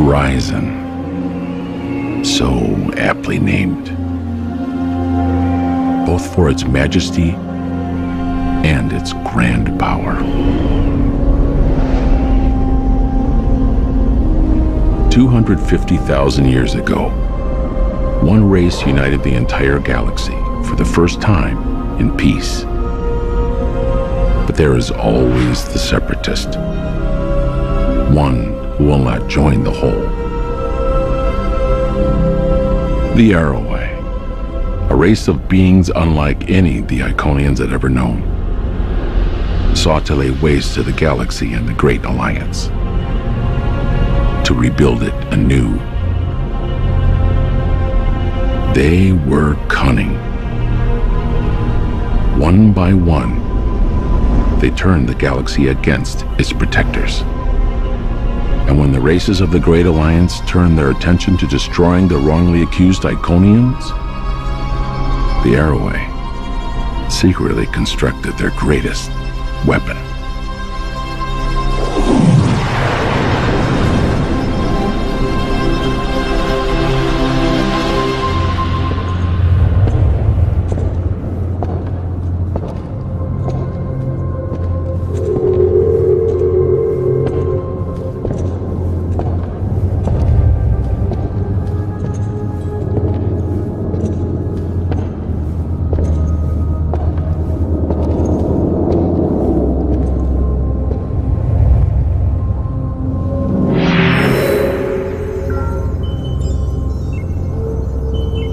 Horizon, so aptly named, both for its majesty and its grand power. 250,000 years ago, one race united the entire galaxy for the first time in peace. But there is always the separatist, one who will not join the whole. The Arrowway, a race of beings unlike any the Iconians had ever known, sought to lay waste to the galaxy and the Great Alliance, to rebuild it anew. They were cunning. One by one, they turned the galaxy against its protectors. And when the races of the Great Alliance turned their attention to destroying the wrongly accused Iconians, the Arrowway secretly constructed their greatest weapon.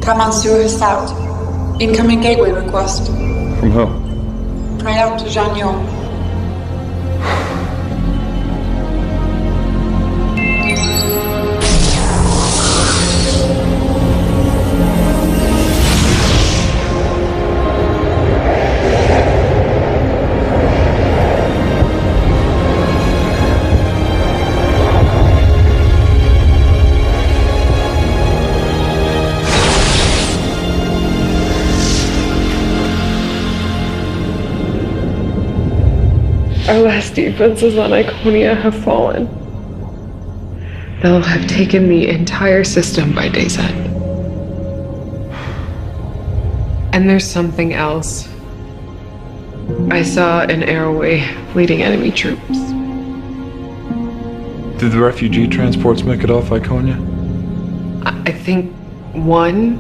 Command Sewer has out. Incoming gateway request. From who? Prior to Jean-Yon. Our last defenses on Iconia have fallen. They'll have taken the entire system by day's end. And there's something else. I saw an Arrowway leading enemy troops. Did the refugee transports make it off Iconia? I think one,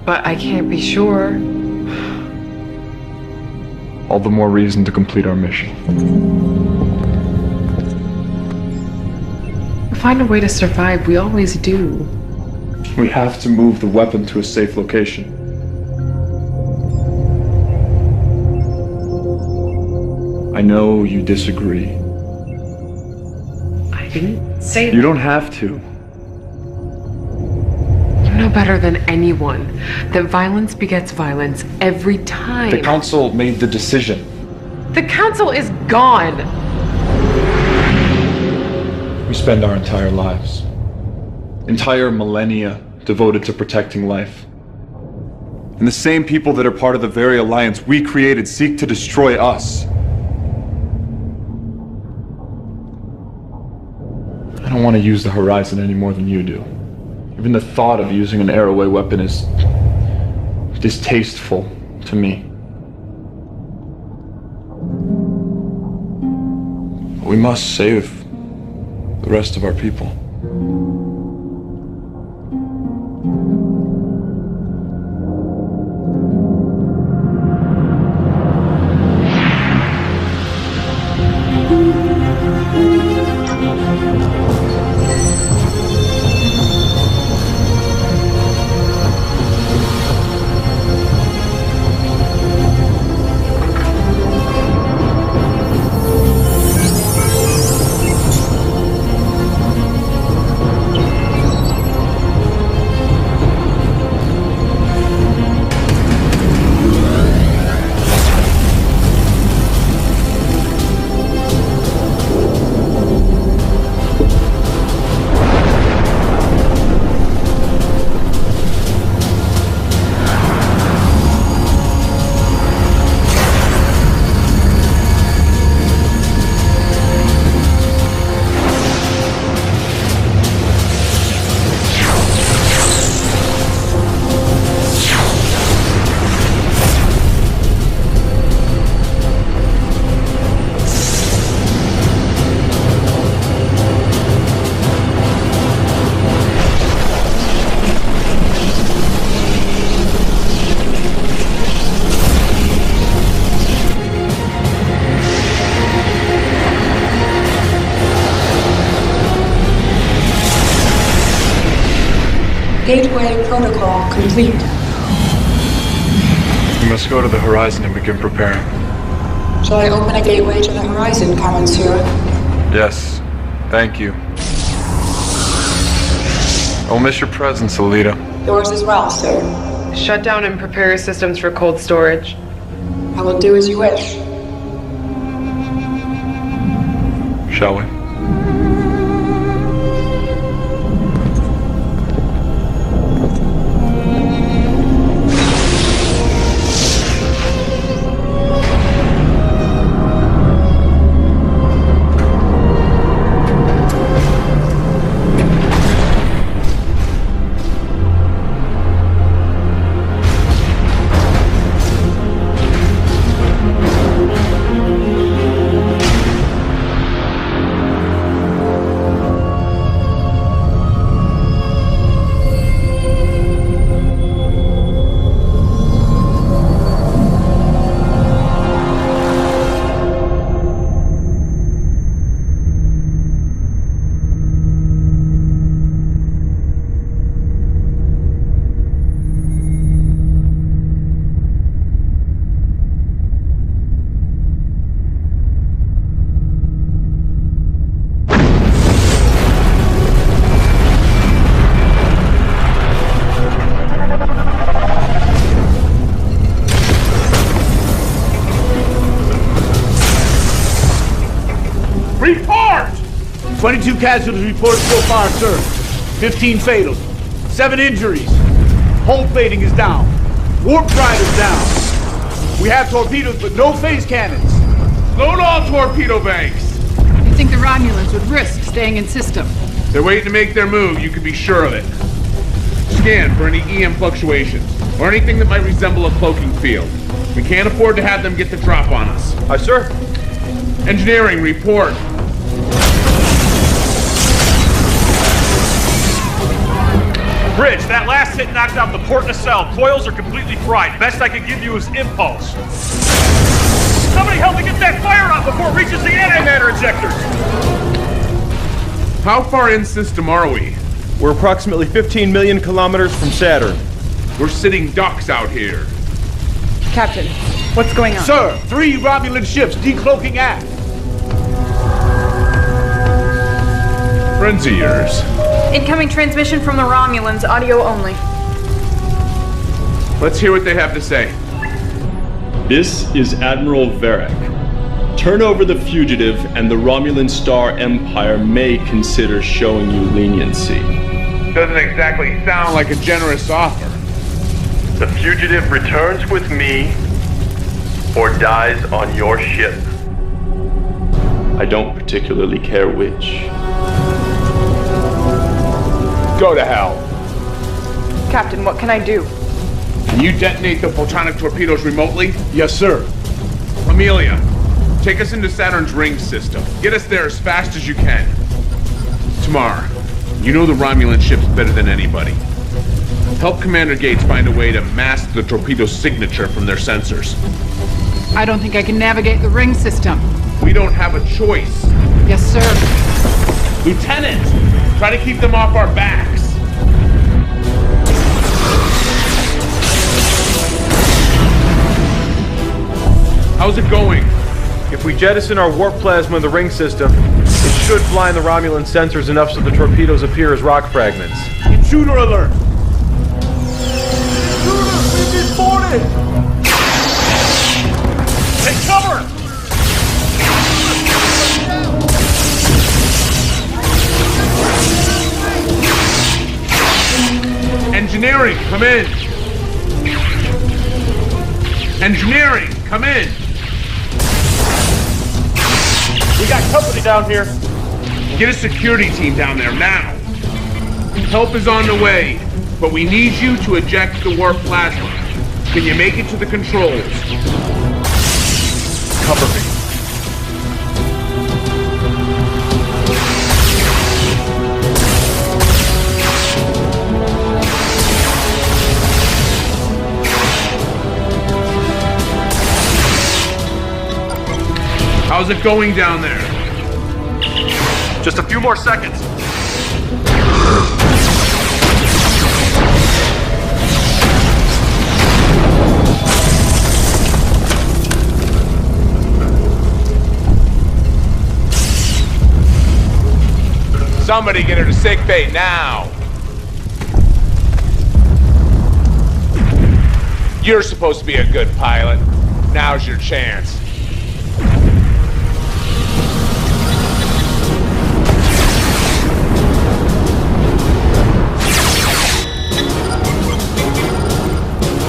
but I can't be sure. All the more reason to complete our mission. Find a way to survive, we always do. We have to move the weapon to a safe location. I know you disagree. I didn't say that. You don't have to. You know better than anyone that violence begets violence every time. The Council made the decision. The Council is gone! We spend our entire lives, entire millennia, devoted to protecting life. And the same people that are part of the very alliance we created seek to destroy us. I don't want to use the Horizon any more than you do. Even the thought of using an Arrowway weapon is distasteful to me. We must save the rest of our people. Gateway protocol complete. We must go to the horizon and begin preparing. Shall I open a gateway to the horizon, Monsieur? Yes, thank you. I'll miss your presence, Alita. Yours as well, sir. Shut down and prepare your systems for cold storage. I will do as you wish. Shall we? Report! 22 casualties reported so far, sir. 15 fatals. 7 injuries. Hull plating is down. Warp drive is down. We have torpedoes, but no phase cannons. Load all torpedo banks. You think the Romulans would risk staying in system? They're waiting to make their move, you can be sure of it. Scan for any EM fluctuations, or anything that might resemble a cloaking field. We can't afford to have them get the drop on us. Aye, sir. Engineering, report. Bridge, that last hit knocked out the port nacelle. Coils are completely fried. Best I can give you is impulse. Somebody help me get that fire out before it reaches the antimatter injectors! How far in system are we? We're approximately 15 million kilometers from Saturn. We're sitting ducks out here. Captain, what's going on? Sir, 3 Romulan ships decloaking aft. Friends of yours. Incoming transmission from the Romulans, audio only. Let's hear what they have to say. This is Admiral Varric. Turn over the fugitive and the Romulan Star Empire may consider showing you leniency. Doesn't exactly sound like a generous offer. The fugitive returns with me or dies on your ship. I don't particularly care which. Go to hell. Captain, what can I do? Can you detonate the photonic torpedoes remotely? Yes, sir. Amelia, take us into Saturn's ring system. Get us there as fast as you can. Tamar, you know the Romulan ships better than anybody. Help Commander Gates find a way to mask the torpedo signature from their sensors. I don't think I can navigate the ring system. We don't have a choice. Yes, sir. Lieutenant, try to keep them off our backs. How's it going? If we jettison our warp plasma in the ring system, it should blind the Romulan sensors enough so the torpedoes appear as rock fragments. Intruder alert! Intruders, we've been boarded! Take cover! Engineering, come in! Engineering, come in! We got company down here. Get a security team down there now. Help is on the way, but we need you to eject the warp plasma. Can you make it to the controls? Cover me. How's it going down there? Just a few more seconds. Somebody get her to sickbay now! You're supposed to be a good pilot. Now's your chance.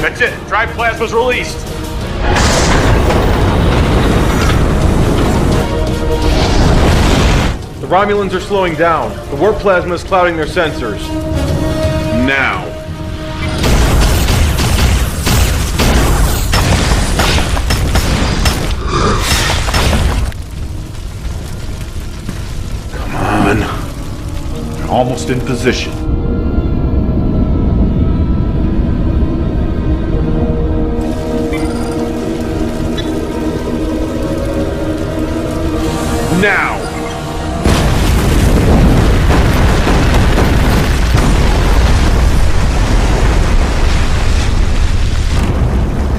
That's it. Drive plasma's released. The Romulans are slowing down. The warp plasma is clouding their sensors. Now. Come on. They're almost in position. Now!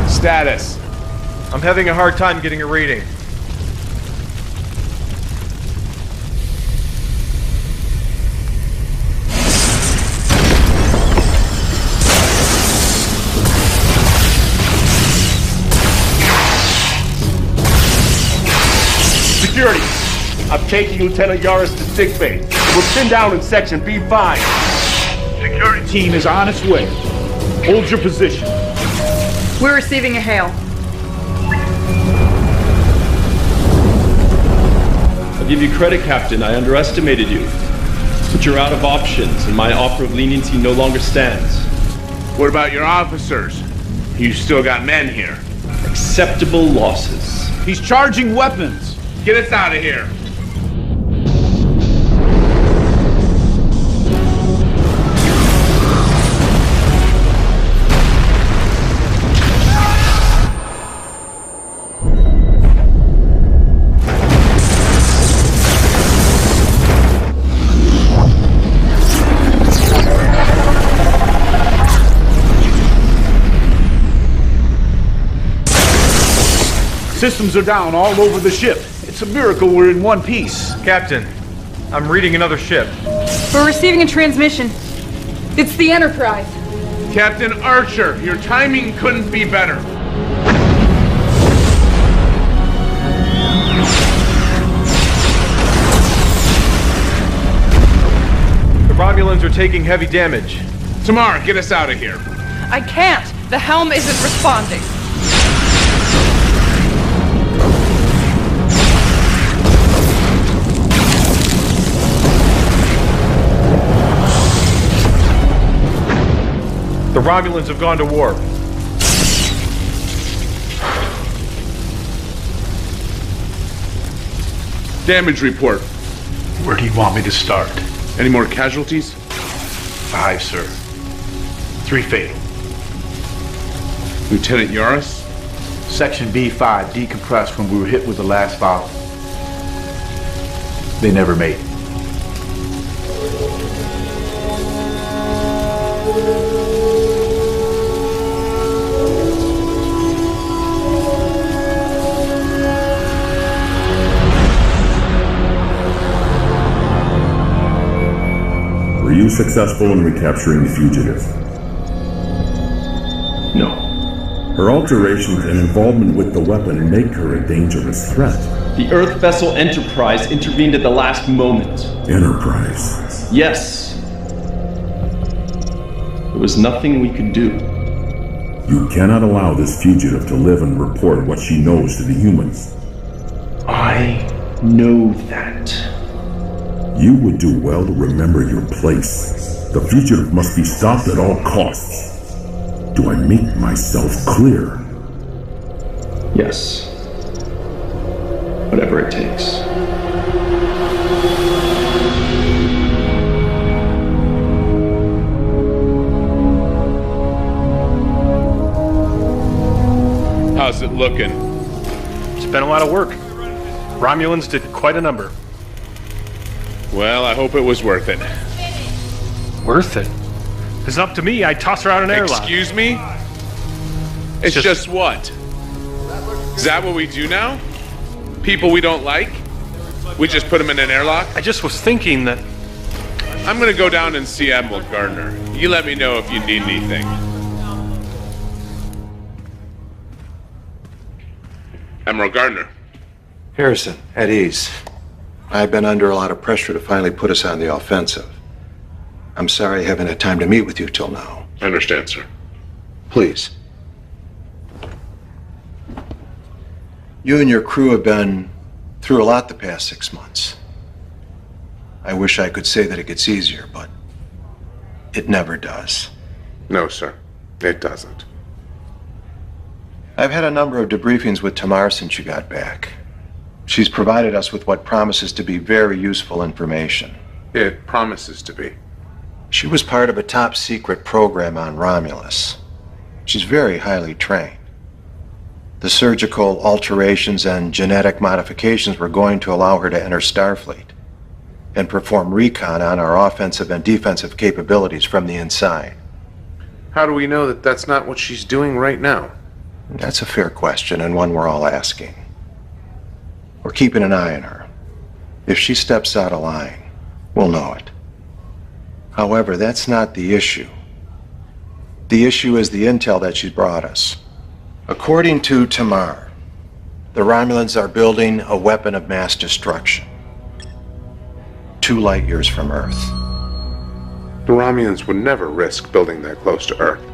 Status. I'm having a hard time getting a reading. Security, I'm taking Lieutenant Yaris to sickbay. We're pinned down in section B5. Security team is on its way. Hold your position. We're receiving a hail. I'll give you credit, Captain. I underestimated you. But you're out of options, and my offer of leniency no longer stands. What about your officers? You still got men here. Acceptable losses. He's charging weapons. Get us out of here. Systems are down all over the ship. It's a miracle we're in one piece. Captain, I'm reading another ship. We're receiving a transmission. It's the Enterprise. Captain Archer, your timing couldn't be better. The Romulans are taking heavy damage. Tamara, get us out of here. I can't. The helm isn't responding. The Romulans have gone to warp. Damage report. Where do you want me to start? Any more casualties? 5, sir. 3 fatal. Lieutenant Yaris? Section B5 decompressed when we were hit with the last volley. They never made it. Were you successful in recapturing the fugitive? No. Her alterations and involvement with the weapon make her a dangerous threat. The Earth vessel Enterprise intervened at the last moment. Enterprise? Yes. There was nothing we could do. You cannot allow this fugitive to live and report what she knows to the humans. I know that. You would do well to remember your place. The fugitive must be stopped at all costs. Do I make myself clear? Yes. Whatever it takes. How's it looking? It's been a lot of work. Romulans did quite a number. Well, I hope it was worth it. Worth it? If it's up to me, I'd toss her out an airlock. Excuse me? It's just what? Is that what we do now? People we don't like? We just put them in an airlock? I just was thinking that I'm gonna go down and see Admiral Gardner. You let me know if you need anything. Admiral Gardner. Harrison, at ease. I've been under a lot of pressure to finally put us on the offensive. I'm sorry I haven't had time to meet with you till now. I understand, sir. Please. You and your crew have been through a lot the past 6 months. I wish I could say that it gets easier, but it never does. No, sir. It doesn't. I've had a number of debriefings with Tamar since you got back. She's provided us with what promises to be very useful information. It promises to be. She was part of a top-secret program on Romulus. She's very highly trained. The surgical alterations and genetic modifications were going to allow her to enter Starfleet and perform recon on our offensive and defensive capabilities from the inside. How do we know that that's not what she's doing right now? That's a fair question, and one we're all asking. We're keeping an eye on her. If she steps out of line, we'll know it. However, that's not the issue. The issue is the intel that she's brought us. According to Tamar, the Romulans are building a weapon of mass destruction 2 light years from Earth. The Romulans would never risk building that close to Earth.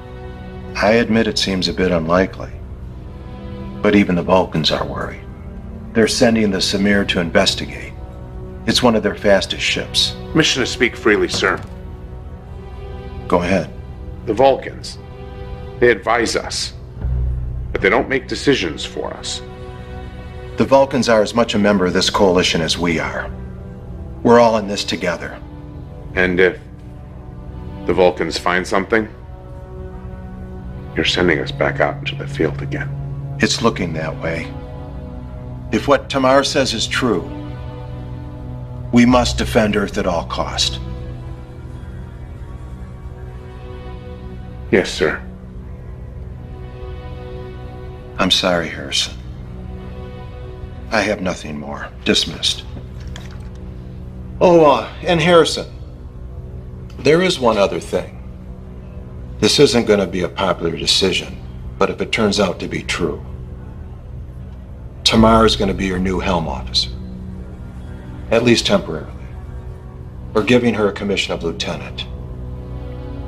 I admit it seems a bit unlikely, but even the Vulcans are worried. They're sending the Samir to investigate. It's one of their fastest ships. Mission to speak freely, sir. Go ahead. The Vulcans, they advise us, but they don't make decisions for us. The Vulcans are as much a member of this coalition as we are. We're all in this together. And if the Vulcans find something, you're sending us back out into the field again. It's looking that way. If what Tamar says is true, we must defend Earth at all cost. Yes, sir. I'm sorry, Harrison. I have nothing more. Dismissed. Oh, and Harrison, there is one other thing. This isn't going to be a popular decision, but if it turns out to be true, Tamar is going to be your new helm officer. At least temporarily. We're giving her a commission of lieutenant.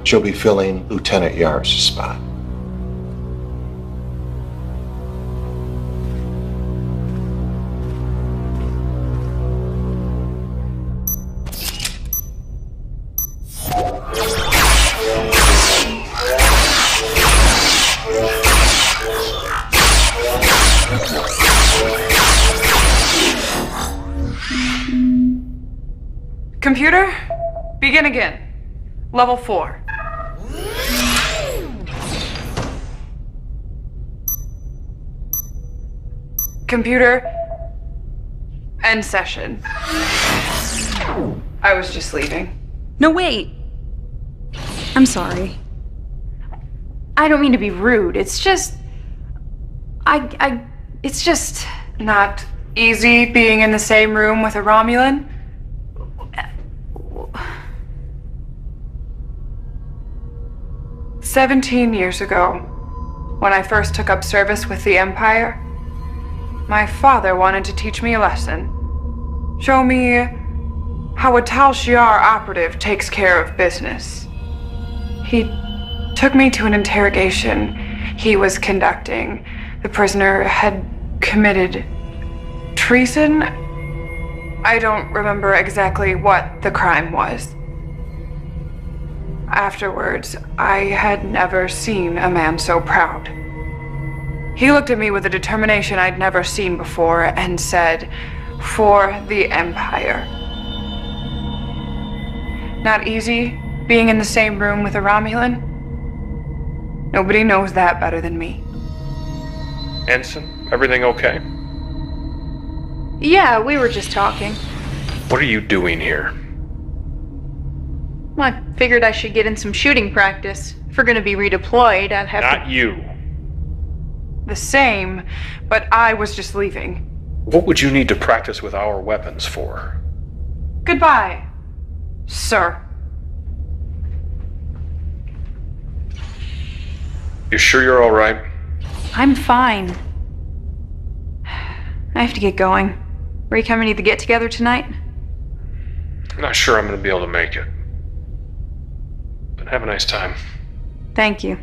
She'll be filling Lieutenant Yar's spot. Computer, begin again. Level 4. Computer, end session. I was just leaving. No, wait. I'm sorry. I don't mean to be rude. It's just... It's just... Not easy being in the same room with a Romulan? 17 years ago, when I first took up service with the Empire, my father wanted to teach me a lesson. Show me how a Tal Shiar operative takes care of business. He took me to an interrogation he was conducting. The prisoner had committed treason. I don't remember exactly what the crime was. Afterwards, I had never seen a man so proud. He looked at me with a determination I'd never seen before and said, "For the Empire." Not easy being in the same room with a Romulan? Nobody knows that better than me. Ensign, everything okay? Yeah, we were just talking. What are you doing here? Well, I figured I should get in some shooting practice. If we're gonna be redeployed, I'd have Not you. The same, but I was just leaving. What would you need to practice with our weapons for? Goodbye, sir. You sure you're all right? I'm fine. I have to get going. Are you coming to the get-together tonight? I'm not sure I'm going to be able to make it. But have a nice time. Thank you.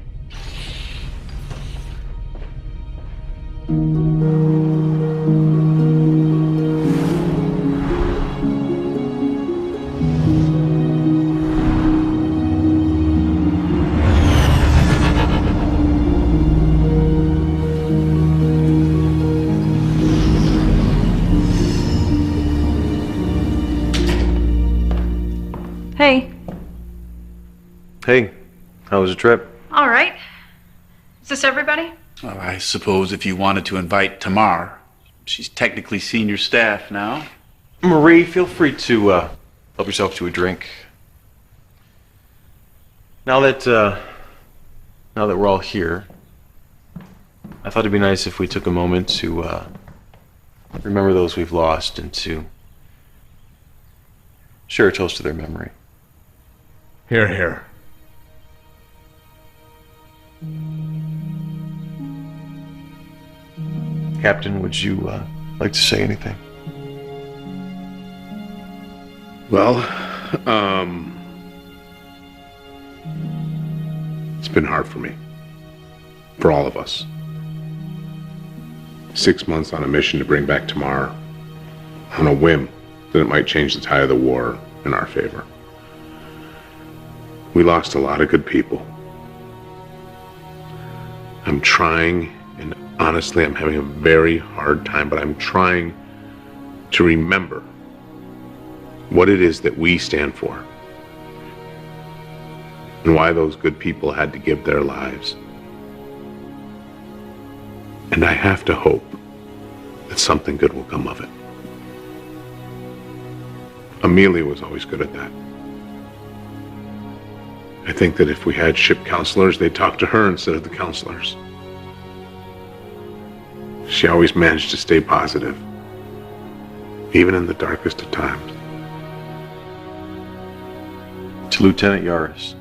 Hey. Hey, how was the trip? All right. Is this everybody? Well, I suppose if you wanted to invite Tamar, she's technically senior staff now. Marie, feel free to help yourself to a drink. Now that we're all here, I thought it'd be nice if we took a moment to remember those we've lost and to share a toast to their memory. Here, here. Captain, would you like to say anything? Well, it's been hard for me. For all of us. 6 months on a mission to bring back Tamar on a whim that it might change the tide of the war in our favor. We lost a lot of good people. I'm trying, and honestly, I'm having a very hard time, but I'm trying to remember what it is that we stand for and why those good people had to give their lives. And I have to hope that something good will come of it. Amelia was always good at that. I think that if we had ship counselors, they'd talk to her instead of the counselors. She always managed to stay positive, even in the darkest of times. To Lieutenant Yaris.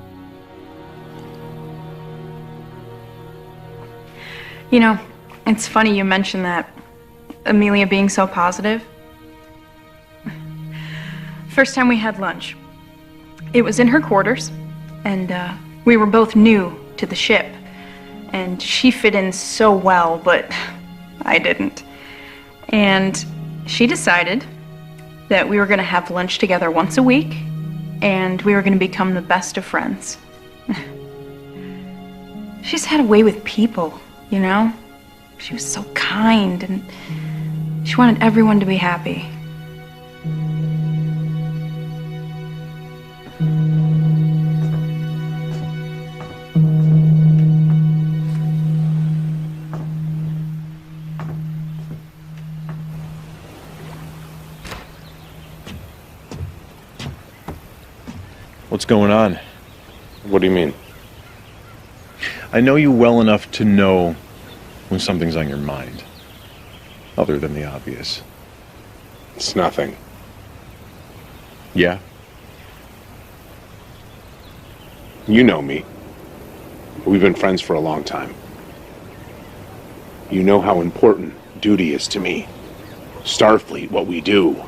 You know, it's funny you mentioned that. Amelia being so positive. First time we had lunch, it was in her quarters, and we were both new to the ship. And she fit in so well, but I didn't. And she decided that we were going to have lunch together once a week, and we were going to become the best of friends. She's had a way with people, you know? She was so kind, and she wanted everyone to be happy. What's going on? What do you mean? I know you well enough to know when something's on your mind, other than the obvious. It's nothing. Yeah? You know me. We've been friends for a long time. You know how important duty is to me. Starfleet, what we do.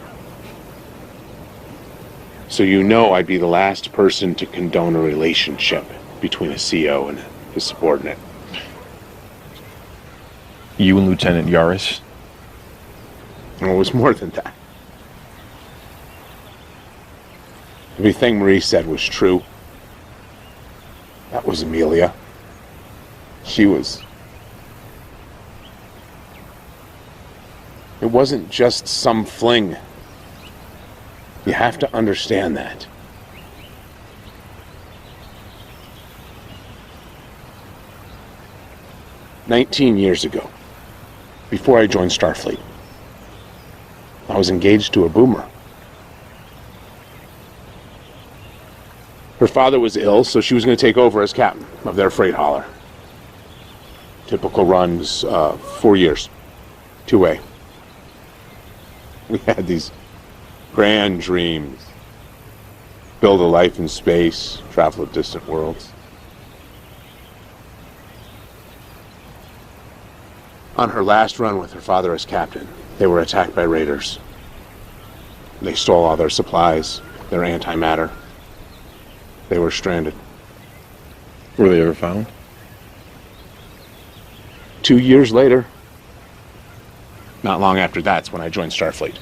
So you know I'd be the last person to condone a relationship between a CO and his subordinate. You and Lieutenant Yaris? Well, it was more than that. Everything Marie said was true. That was Amelia. She was... It wasn't just some fling. You have to understand that. "19 years ago, before I joined Starfleet, I was engaged to a boomer. Her father was ill, so she was going to take over as captain of their freight hauler. Typical runs, 4 years, 2A. We had these grand dreams. Build a life in space, travel to distant worlds. On her last run with her father as captain, they were attacked by raiders. They stole all their supplies, their antimatter. They were stranded. Were they ever found? 2 years later. Not long after that's when I joined Starfleet.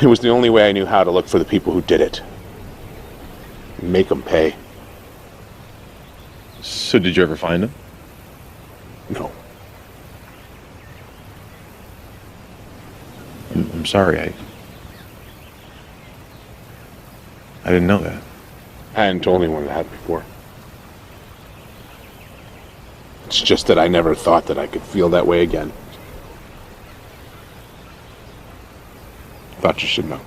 It was the only way I knew how to look for the people who did it. Make them pay. So did you ever find them? No. I'm sorry, I didn't know that. I hadn't told anyone that before. It's just that I never thought that I could feel that way again. Thought you should know.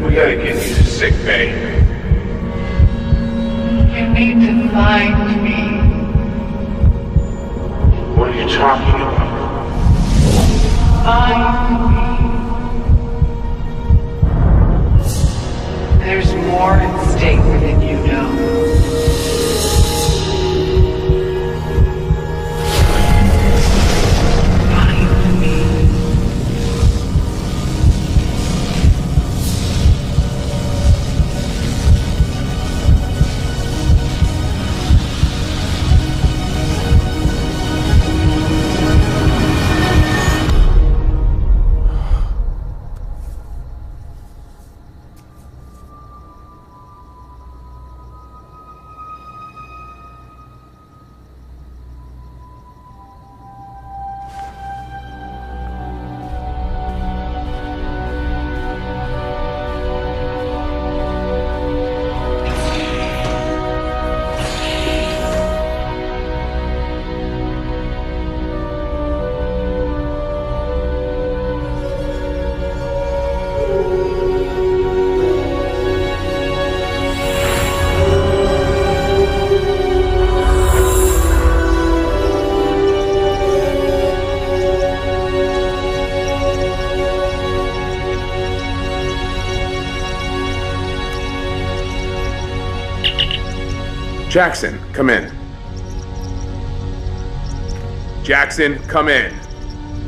We gotta get you to sick bay. You need to find me. What are you talking about? Find me. There's more at stake than you know. Jackson, come in. Jackson, come in.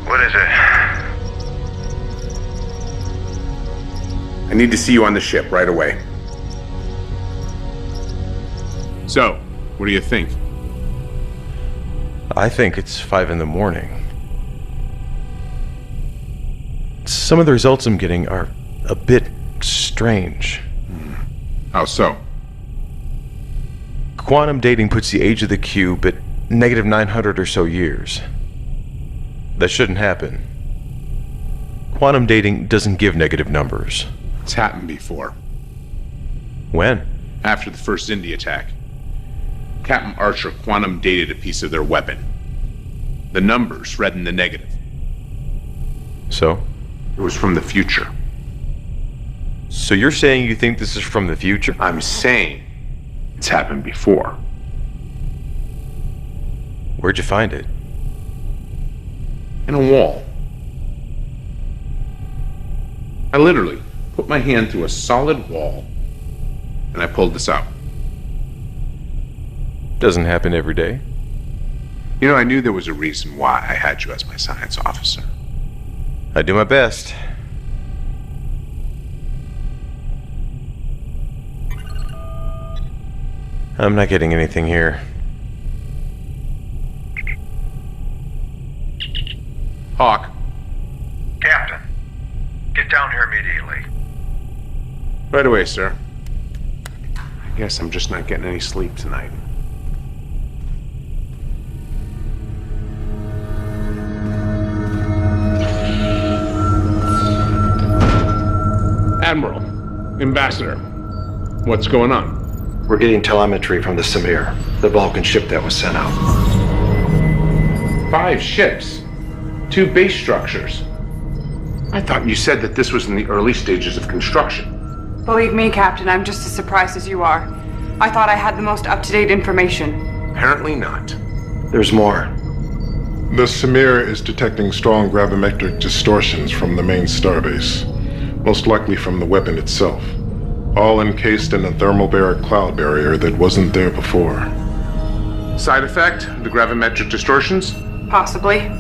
What is it? I need to see you on the ship right away. So, what do you think? I think it's 5 in the morning. Some of the results I'm getting are a bit strange. How so? Quantum dating puts the age of the cube at negative 900 or so years. That shouldn't happen. Quantum dating doesn't give negative numbers. It's happened before. When? After the first Indy attack. Captain Archer quantum dated a piece of their weapon. The numbers read in the negative. So? It was from the future. So you're saying you think this is from the future? I'm saying it's happened before. Where'd you find it? In a wall. I literally put my hand through a solid wall and I pulled this out. Doesn't happen every day. You know, I knew there was a reason why I had you as my science officer. I do my best. I'm not getting anything here. Talk. Captain, get down here immediately. Right away, sir. I guess I'm just not getting any sleep tonight. Admiral, Ambassador, what's going on? We're getting telemetry from the Samir, the Vulcan ship that was sent out. 5 ships. 2 base structures. I thought you said that this was in the early stages of construction. Believe me, Captain, I'm just as surprised as you are. I thought I had the most up-to-date information. Apparently not. There's more. The Samir is detecting strong gravimetric distortions from the main starbase, most likely from the weapon itself, all encased in a thermobaric cloud barrier that wasn't there before. Side effect? The gravimetric distortions? Possibly.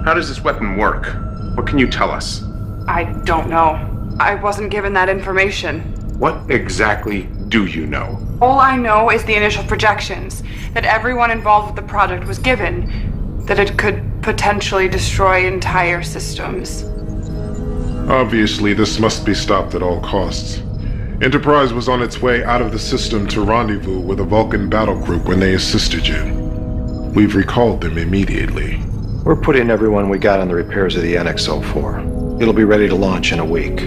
How does this weapon work? What can you tell us? I don't know. I wasn't given that information. What exactly do you know? All I know is the initial projections, that everyone involved with the project was given, that it could potentially destroy entire systems. Obviously, this must be stopped at all costs. Enterprise was on its way out of the system to rendezvous with a Vulcan battle group when they assisted you. We've recalled them immediately. We're putting everyone we got on the repairs of the NX-04. It'll be ready to launch in a week.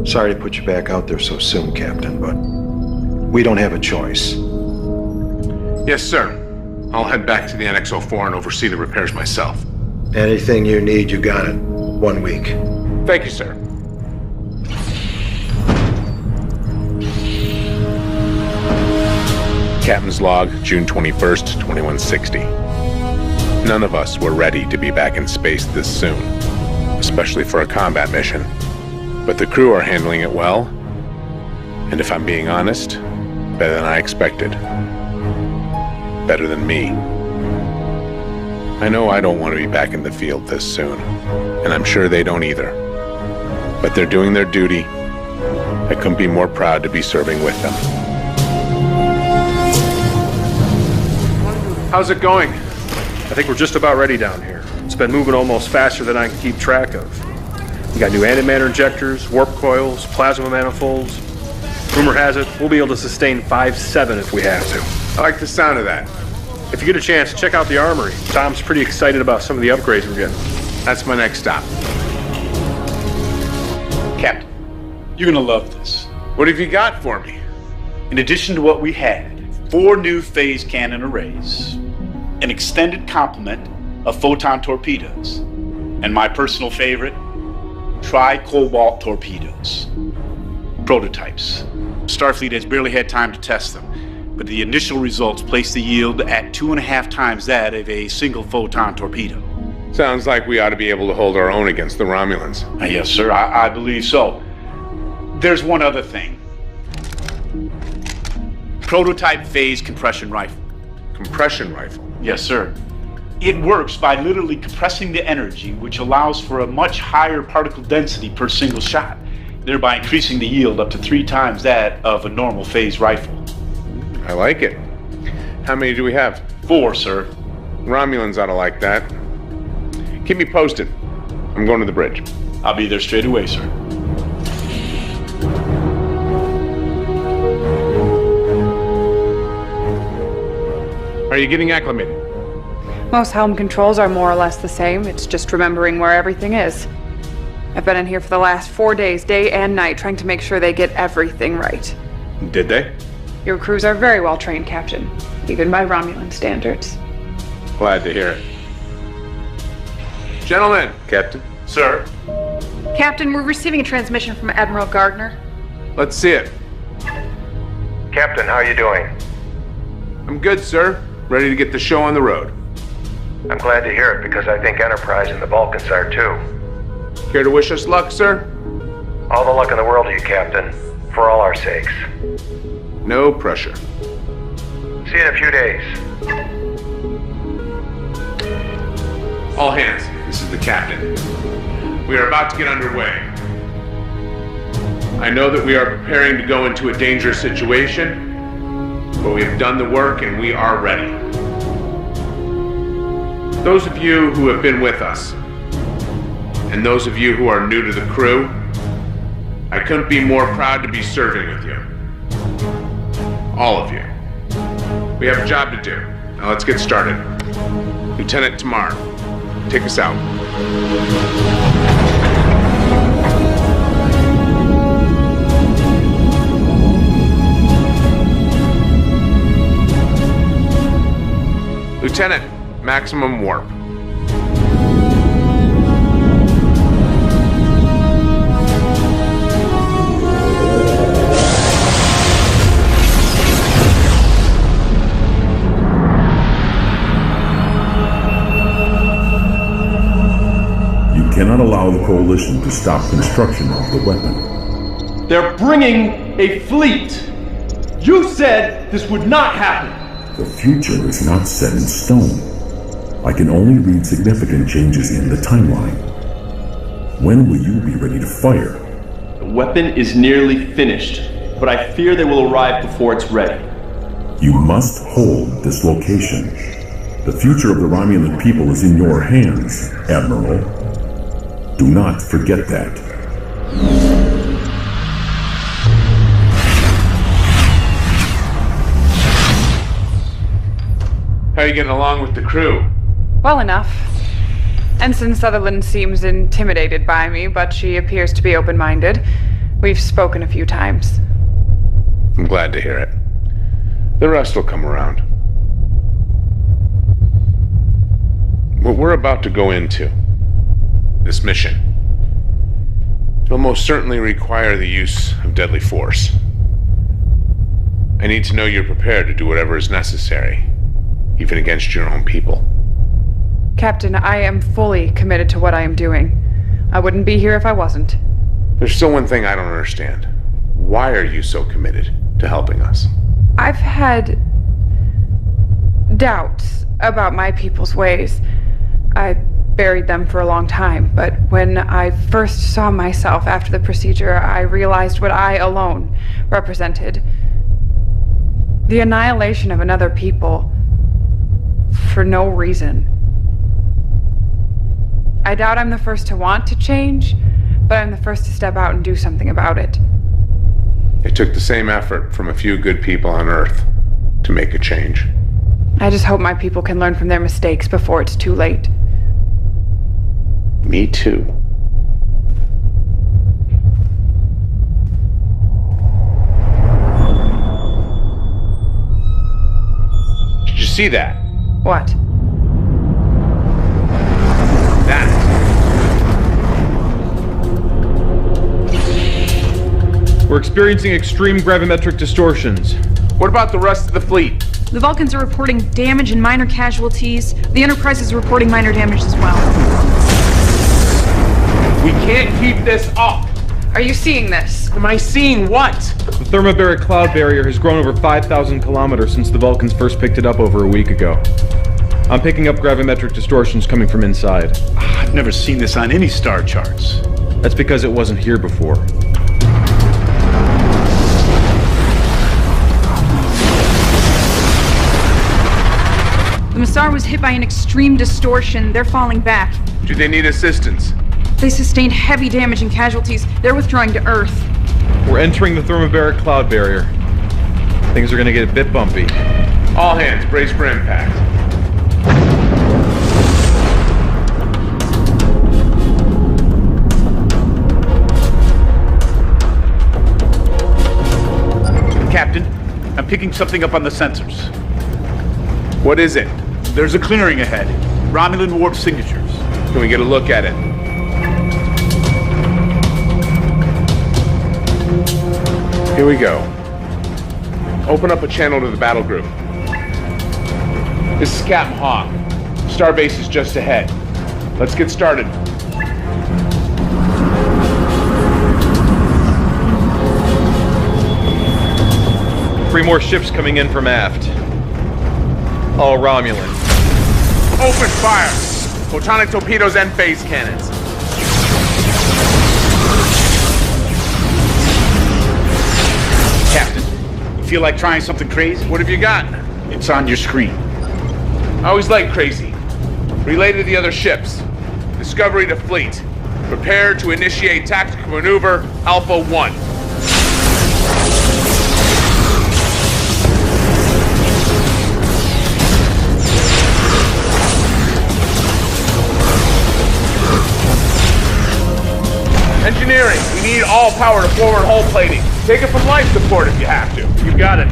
Sorry to put you back out there so soon, Captain, but we don't have a choice. Yes, sir. I'll head back to the NX-04 and oversee the repairs myself. Anything you need, you got it. 1 week. Thank you, sir. Captain's log, June 21st, 2160. None of us were ready to be back in space this soon, especially for a combat mission. But the crew are handling it well, and if I'm being honest, better than I expected. Better than me. I know I don't want to be back in the field this soon, and I'm sure they don't either. But they're doing their duty. I couldn't be more proud to be serving with them. How's it going? I think we're just about ready down here. It's been moving almost faster than I can keep track of. We got new antimatter injectors, warp coils, plasma manifolds. Rumor has it, we'll be able to sustain 5-7 if we have to. I like the sound of that. If you get a chance, check out the armory. Tom's pretty excited about some of the upgrades we're getting. That's my next stop. Captain, you're gonna love this. What have you got for me? In addition to what we had, 4 new phase cannon arrays, an extended complement of photon torpedoes, and my personal favorite, tri-cobalt torpedoes. Prototypes. Starfleet has barely had time to test them, but the initial results place the yield at 2.5 times that of a single photon torpedo. Sounds like we ought to be able to hold our own against the Romulans. Yes, sir, I believe so. There's one other thing. Prototype phase compression rifle. Compression rifle? Yes, sir. It works by literally compressing the energy, which allows for a much higher particle density per single shot, thereby increasing the yield up to 3 times that of a normal phase rifle. I like it. How many do we have? 4, sir. Romulans ought to like that. Keep me posted. I'm going to the bridge. I'll be there straight away, sir. Are you getting acclimated? Most helm controls are more or less the same. It's just remembering where everything is. I've been in here for the last 4 days, day and night, trying to make sure they get everything right. Did they? Your crews are very well trained, Captain, even by Romulan standards. Glad to hear it. Gentlemen. Captain? Sir? Captain, we're receiving a transmission from Admiral Gardner. Let's see it. Captain, how are you doing? I'm good, sir. Ready to get the show on the road. I'm glad to hear it because I think Enterprise and the Vulcans are too. Care to wish us luck, sir? All the luck in the world to you, Captain. For all our sakes. No pressure. See you in a few days. All hands, this is the captain. We are about to get underway. I know that we are preparing to go into a dangerous situation, but we have done the work and we are ready. Those of you who have been with us, and those of you who are new to the crew, I couldn't be more proud to be serving with you. All of you. We have a job to do. Now let's get started. Lieutenant Tamar, take us out. Lieutenant, maximum warp. You cannot allow the Coalition to stop construction of the weapon. They're bringing a fleet. You said this would not happen. The future is not set in stone. I can only read significant changes in the timeline. When will you be ready to fire? The weapon is nearly finished, but I fear they will arrive before it's ready. You must hold this location. The future of the Romulan people is in your hands, Admiral. Do not forget that. How are you getting along with the crew? Well enough. Ensign Sutherland seems intimidated by me, but she appears to be open-minded. We've spoken a few times. I'm glad to hear it. The rest will come around. What we're about to go into, this mission, will most certainly require the use of deadly force. I need to know you're prepared to do whatever is necessary, even against your own people. Captain, I am fully committed to what I am doing. I wouldn't be here if I wasn't. There's still one thing I don't understand. Why are you so committed to helping us? I've had doubts about my people's ways. I buried them for a long time, but when I first saw myself after the procedure, I realized what I alone represented. The annihilation of another people for no reason. I doubt I'm the first to want to change, but I'm the first to step out and do something about it. It took the same effort from a few good people on Earth to make a change. I just hope my people can learn from their mistakes before it's too late. Me too. Did you see that? What? That. We're experiencing extreme gravimetric distortions. What about the rest of the fleet? The Vulcans are reporting damage and minor casualties. The Enterprise is reporting minor damage as well. We can't keep this up. Are you seeing this? Am I seeing what? The thermobaric cloud barrier has grown over 5,000 kilometers since the Vulcans first picked it up over a week ago. I'm picking up gravimetric distortions coming from inside. I've never seen this on any star charts. That's because it wasn't here before. The Massar was hit by an extreme distortion. They're falling back. Do they need assistance? They sustained heavy damage and casualties. They're withdrawing to Earth. We're entering the thermobaric cloud barrier. Things are gonna get a bit bumpy. All hands, brace for impact. Captain, I'm picking something up on the sensors. What is it? There's a clearing ahead. Romulan warp signatures. Can we get a look at it? Here we go. Open up a channel to the battle group. This is Captain Hawk. Starbase is just ahead. Let's get started. Three more ships coming in from aft. All Romulan. Open fire! Photonic torpedoes and phase cannons. Captain, you feel like trying something crazy? What have you got? It's on your screen. I always like crazy. Relay to the other ships. Discovery to fleet. Prepare to initiate tactical maneuver Alpha 1. Engineering, we need all power to forward hull plating. Take it from life support if you have to. You got it.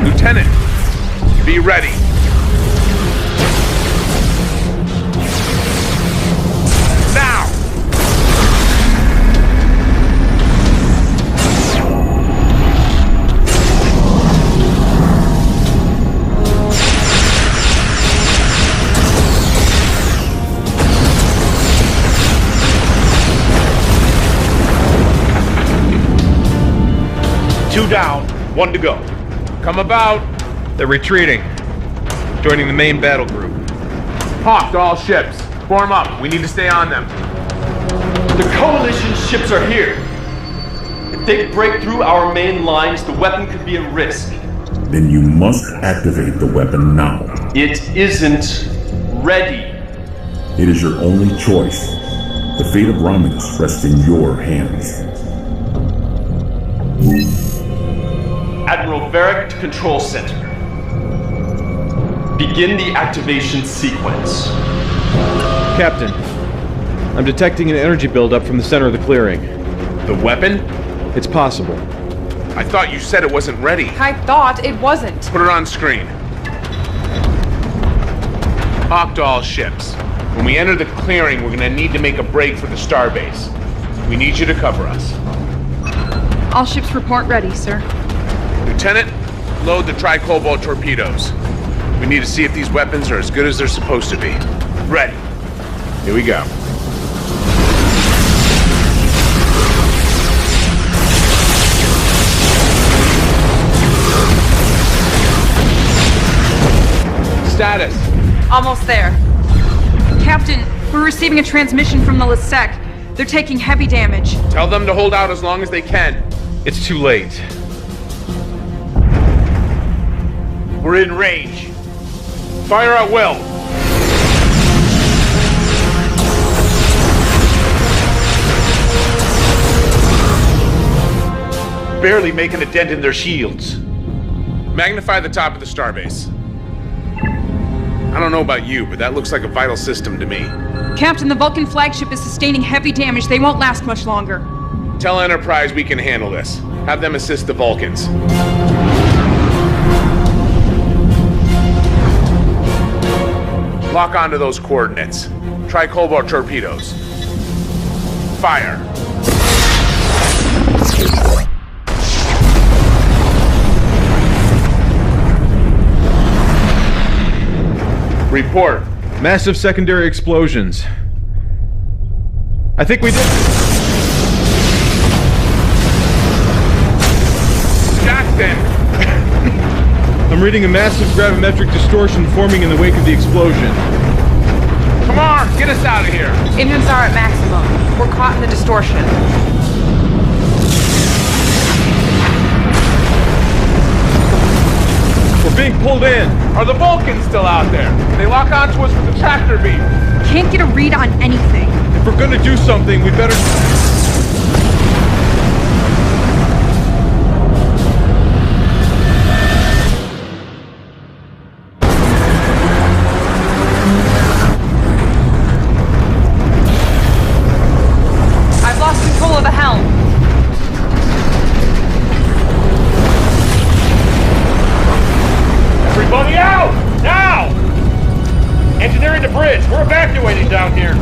Lieutenant, be ready. Now! Two down, one to go. Come about. They're retreating. Joining the main battle group. Hawk to all ships. Form up. We need to stay on them. The Coalition ships are here. If they break through our main lines, the weapon could be at risk. Then you must activate the weapon now. It isn't ready. It is your only choice. The fate of Romulus rests in your hands. Admiral Varric to Control Center. Begin the activation sequence. Captain, I'm detecting an energy buildup from the center of the clearing. The weapon? It's possible. I thought you said it wasn't ready. I thought it wasn't. Put it on screen. Hawk to all ships. When we enter the clearing, we're gonna need to make a break for the starbase. We need you to cover us. All ships report ready, sir. Lieutenant, load the tri-cobalt torpedoes. We need to see if these weapons are as good as they're supposed to be. Ready. Here we go. Status. Almost there. Captain, we're receiving a transmission from the Lisek. They're taking heavy damage. Tell them to hold out as long as they can. It's too late. We're in range. Fire at will. Barely making a dent in their shields. Magnify the top of the starbase. I don't know about you, but that looks like a vital system to me. Captain, the Vulcan flagship is sustaining heavy damage. They won't last much longer. Tell Enterprise we can handle this. Have them assist the Vulcans. Lock onto those coordinates. Try cobalt torpedoes. Fire. Report. Massive secondary explosions. I think we did. Jackson! I'm reading a massive gravimetric distortion forming in the wake of the explosion. Come on, get us out of here. Engines are at maximum. We're caught in the distortion. We're being pulled in. Are the Vulcans still out there? They lock onto us with the tractor beam. Can't get a read on anything. If we're gonna do something, we better... I've lost control of the helm. Everybody out! Now! Engineering the bridge. We're evacuating down here.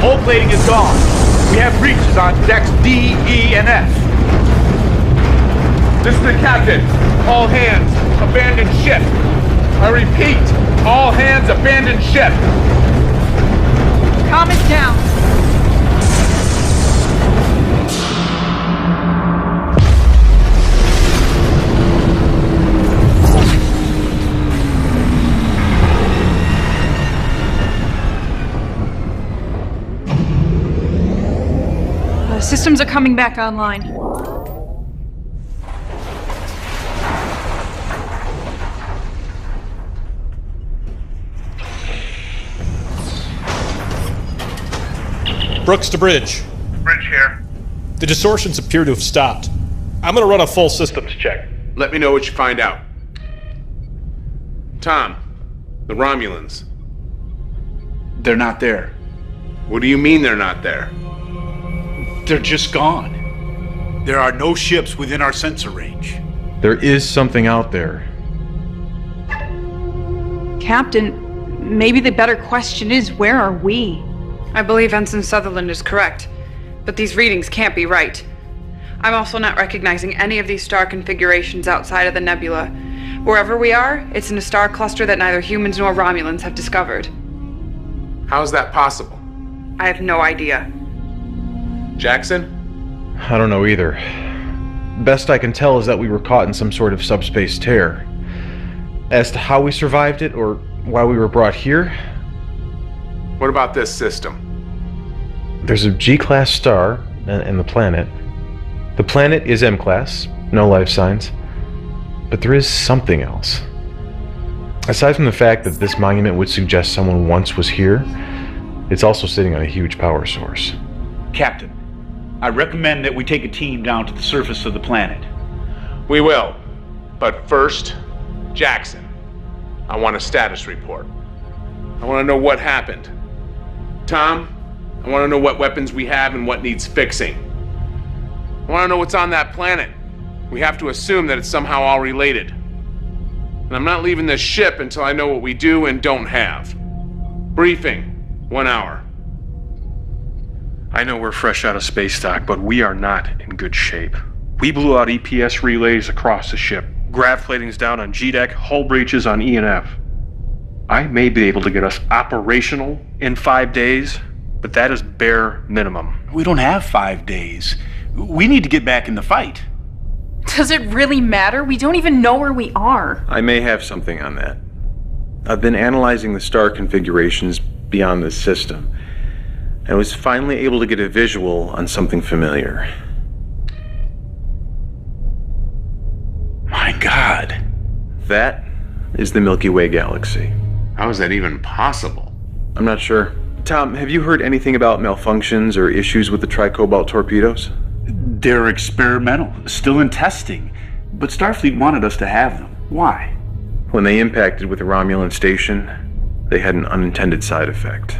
Hull plating is gone. We have breaches on decks D, E, and F. This is the captain. All hands, abandon ship. I repeat, all hands, abandon ship. Calm it down. Systems are coming back online. Brooks to Bridge. Bridge here. The distortions appear to have stopped. I'm gonna run a full systems check. Let me know what you find out. Tom, the Romulans. They're not there. What do you mean they're not there? They're just gone. There are no ships within our sensor range. There is something out there. Captain, maybe the better question is, where are we? I believe Ensign Sutherland is correct, but these readings can't be right. I'm also not recognizing any of these star configurations outside of the nebula. Wherever we are, it's in a star cluster that neither humans nor Romulans have discovered. How is that possible? I have no idea. Jackson? I don't know either. Best I can tell is that we were caught in some sort of subspace tear. As to how we survived it, or why we were brought here, What about this system? there's a G-class star and the planet. The planet is M-class, no life signs. But there is something else. Aside from the fact that this monument would suggest someone once was here, it's also sitting on a huge power source. Captain, I recommend that we take a team down to the surface of the planet. We will. But first, Jackson. I want a status report. I want to know what happened. Tom, I want to know what weapons we have and what needs fixing. I want to know what's on that planet. We have to assume that it's somehow all related. And I'm not leaving this ship until I know what we do and don't have. Briefing, 1 hour. I know we're fresh out of space dock, but we are not in good shape. We blew out EPS relays across the ship. Grav plating's down on G-deck, hull breaches on E and F. I may be able to get us operational in 5 days, but that is bare minimum. We don't have 5 days. We need to get back in the fight. Does it really matter? We don't even know where we are. I may have something on that. I've been analyzing the star configurations beyond this system, and was finally able to get a visual on something familiar. My God. That is the Milky Way galaxy. How is that even possible? I'm not sure. Tom, have you heard anything about malfunctions or issues with the tricobalt torpedoes? They're experimental, still in testing, but Starfleet wanted us to have them. Why? When they impacted with the Romulan station, they had an unintended side effect.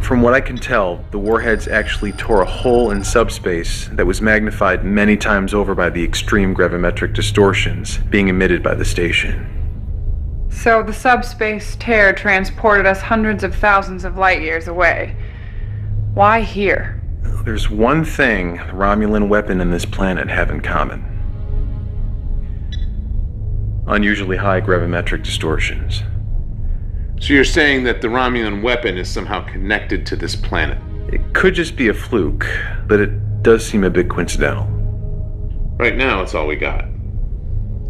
From what I can tell, the warheads actually tore a hole in subspace that was magnified many times over by the extreme gravimetric distortions being emitted by the station. So the subspace tear transported us hundreds of thousands of light years away. Why here? There's one thing the Romulan weapon and this planet have in common. Unusually high gravimetric distortions. So you're saying that the Romulan weapon is somehow connected to this planet? It could just be a fluke, but it does seem a bit coincidental. Right now, it's all we got.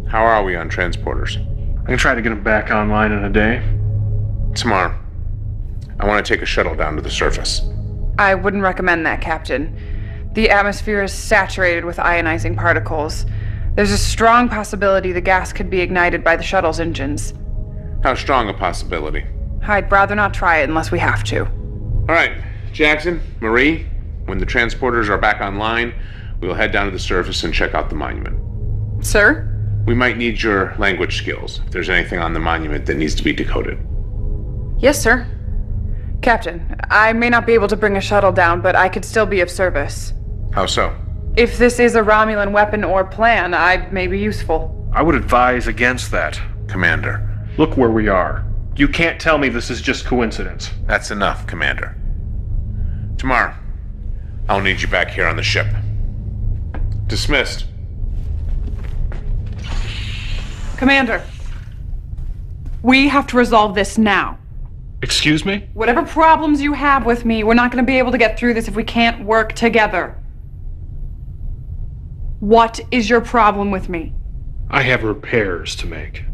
How are we on transporters? I can try to get them back online in a day. Tomorrow, I want to take a shuttle down to the surface. I wouldn't recommend that, Captain. The atmosphere is saturated with ionizing particles. There's a strong possibility the gas could be ignited by the shuttle's engines. How strong a possibility? I'd rather not try it unless we have to. All right, Jackson, Marie, when the transporters are back online, we'll head down to the surface and check out the monument. Sir? We might need your language skills, if there's anything on the monument that needs to be decoded. Yes, sir. Captain, I may not be able to bring a shuttle down, but I could still be of service. How so? If this is a Romulan weapon or plan, I may be useful. I would advise against that. Commander. Look where we are. You can't tell me this is just coincidence. That's enough, Commander. Tomorrow, I'll need you back here on the ship. Dismissed. Commander, we have to resolve this now. Excuse me? Whatever problems you have with me, we're not going to be able to get through this if we can't work together. What is your problem with me? I have repairs to make.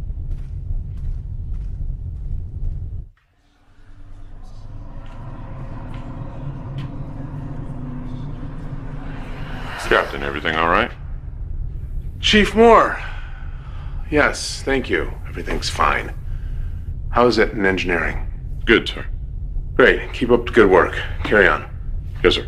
Captain, everything all right? Chief Moore. Yes, thank you. Everything's fine. How is it in engineering? Good, sir. Great. Keep up the good work. Carry on. Yes, sir.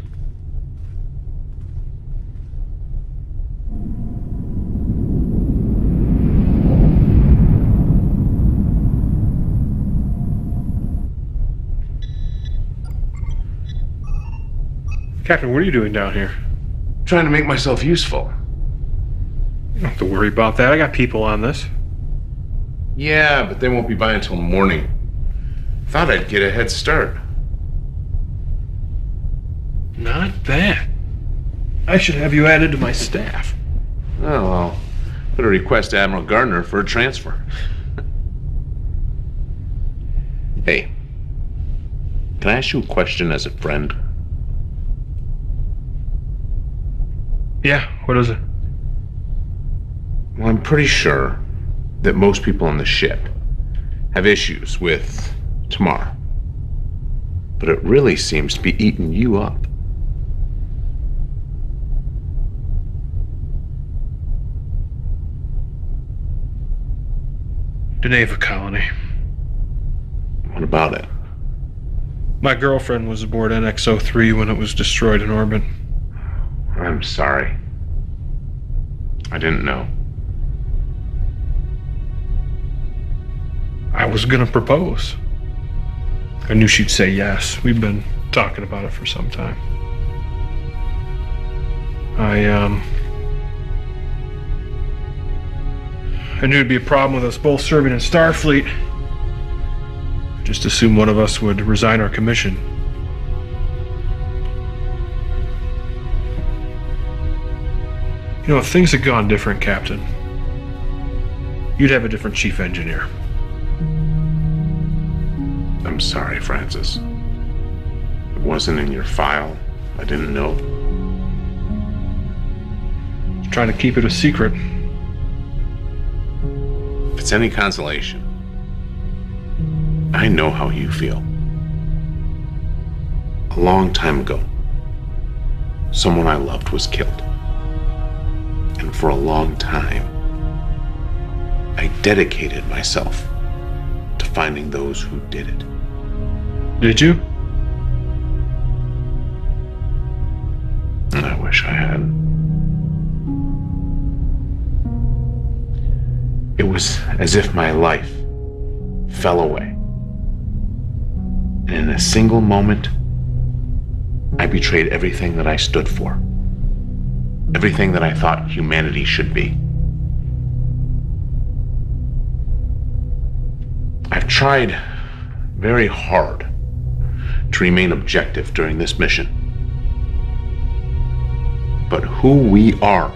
Captain, what are you doing down here? Trying to make myself useful. You don't have to worry about that. I got people on this. Yeah, but they won't be by until morning. Thought I'd get a head start. Not bad. I should have you added to my staff. Oh, well, better request Admiral Gardner for a transfer. Hey, can I ask you a question as a friend? Yeah, what is it? Well, I'm pretty sure that most people on the ship have issues with tomorrow. But it really seems to be eating you up. Deneva colony. What about it? My girlfriend was aboard NX-03 when it was destroyed in orbit. I'm sorry. I didn't know. I was gonna propose. I knew she'd say yes. We've been talking about it for some time. I knew it'd be a problem with us both serving in Starfleet. Just assume one of us would resign our commission. You know, if things had gone different, Captain, you'd have a different chief engineer. I'm sorry, Francis. It wasn't in your file. I didn't know. Trying to keep it a secret. If it's any consolation, I know how you feel. A long time ago, someone I loved was killed. And for a long time, I dedicated myself to finding those who did it. Did you? I wish I had. It was as if my life fell away. And in a single moment, I betrayed everything that I stood for. Everything that I thought humanity should be. I've tried very hard to remain objective during this mission. But who we are,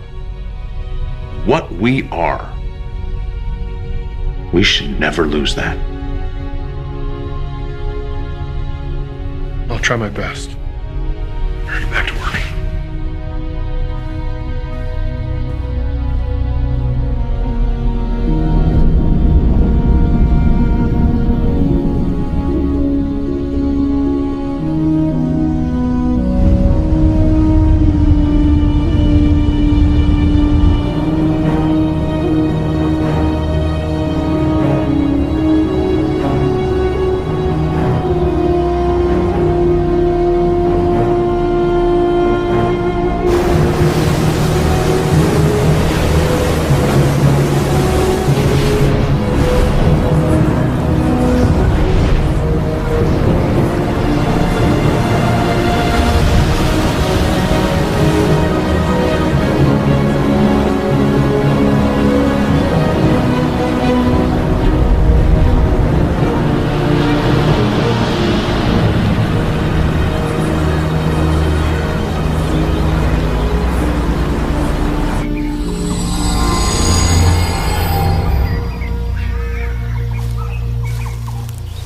what we are, we should never lose that. I'll try my best. Get back to work.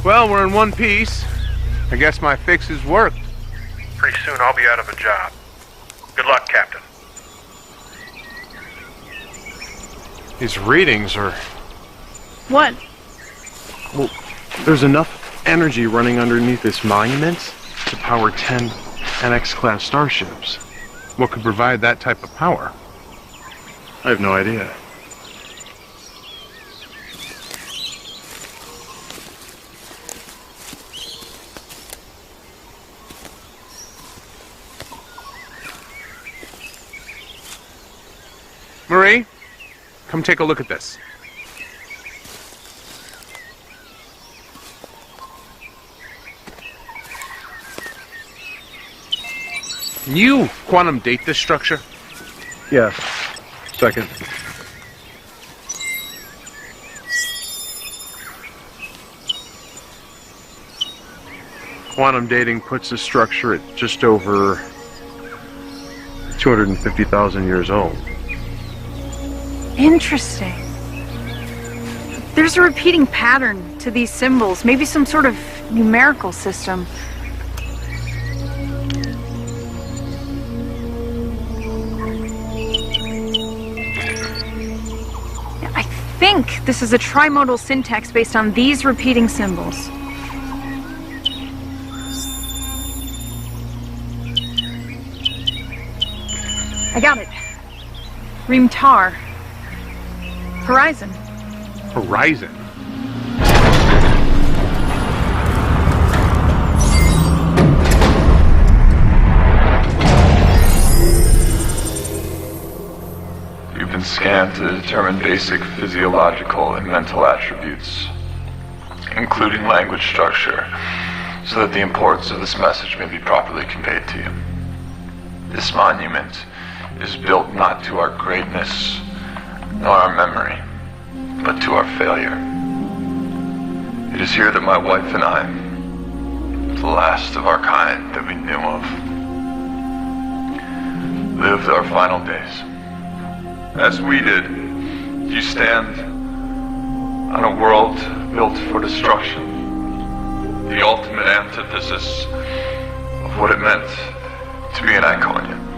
Well, we're in one piece. I guess my fixes worked. Pretty soon I'll be out of a job. Good luck, Captain. These readings are... What? Well, there's enough energy running underneath this monument to power 10 NX-class starships. What could provide that type of power? I have no idea. Marie, come take a look at this. Can you quantum date this structure? Yes. Second. Quantum dating puts the structure at just over 250,000 years old. Interesting. There's a repeating pattern to these symbols, maybe some sort of numerical system. I think this is a trimodal syntax based on these repeating symbols. I got it. Rimtar. Horizon. Horizon? You've been scanned to determine basic physiological and mental attributes, including language structure, so that the importance of this message may be properly conveyed to you. This monument is built not to our greatness, nor our memory, but to our failure. It is here that my wife and I, the last of our kind that we knew of, lived our final days. As we did, you stand on a world built for destruction, the ultimate antithesis of what it meant to be an Iconian.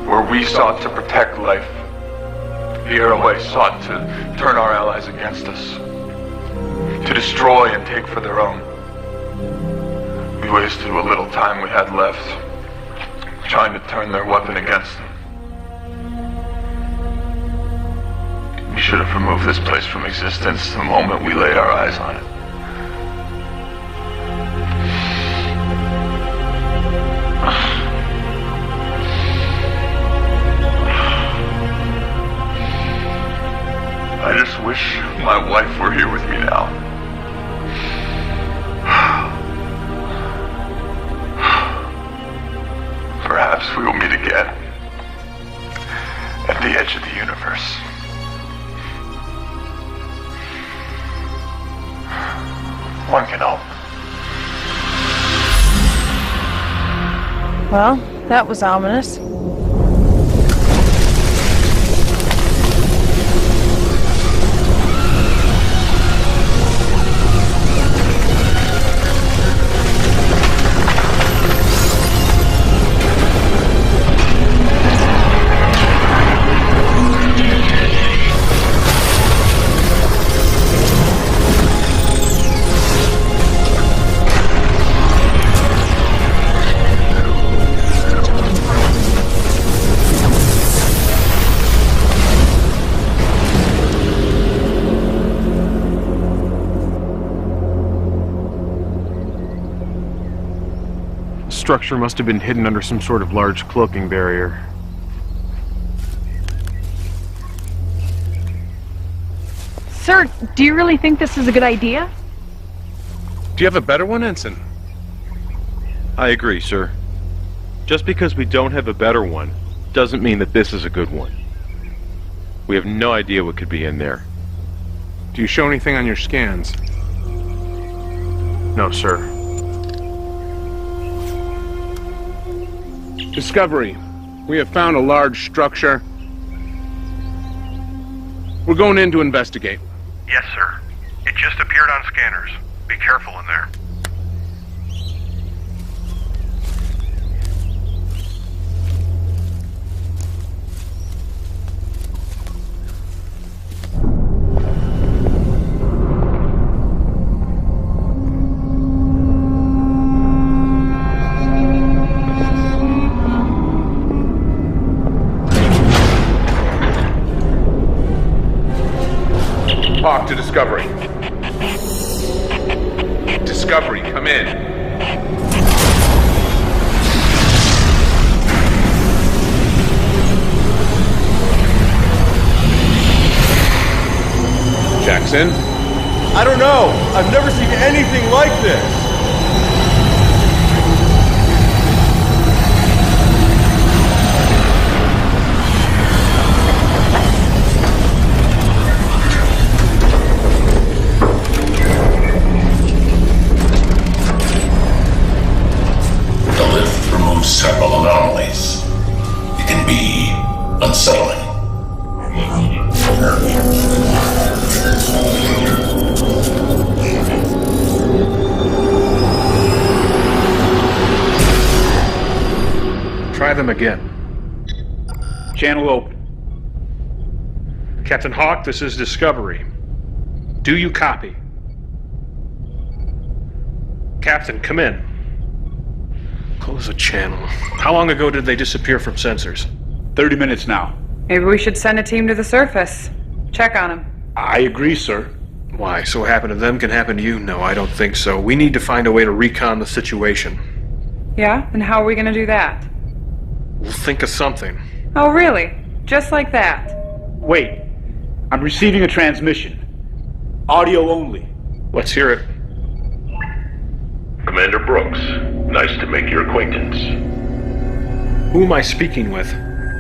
Where we sought to protect life, the Airway sought to turn our allies against us, to destroy and take for their own. We wasted what little time we had left, trying to turn their weapon against them. We should have removed this place from existence the moment we laid our eyes on it. I just wish my wife were here with me now. Perhaps we will meet again at the edge of the universe. One can hope. Well, that was ominous. Structure must have been hidden under some sort of large cloaking barrier. Sir, do you really think this is a good idea? Do you have a better one, Ensign? I agree, sir. Just because we don't have a better one doesn't mean that this is a good one. We have no idea what could be in there. Do you show anything on your scans? No, sir. Discovery. We have found a large structure. We're going in to investigate. Yes, sir. It just appeared on scanners. Be careful in there. Talk to Discovery. Discovery, come in. us in? I don't know. I've never seen anything like this. The lift removes several anomalies. It can be unsettling. Try them again. Channel open. Captain Hawk, this is Discovery. Do you copy? Captain, come in. Close the channel. How long ago did they disappear from sensors? 30 minutes now. Maybe we should send a team to the surface. Check on him. I agree, sir. Why, so what happened to them can happen to you? No, I don't think so. We need to find a way to recon the situation. Yeah? And how are we gonna do that? We'll think of something. Oh, really? Just like that? Wait. I'm receiving a transmission. Audio only. Let's hear it. Commander Brooks, nice to make your acquaintance. Who am I speaking with?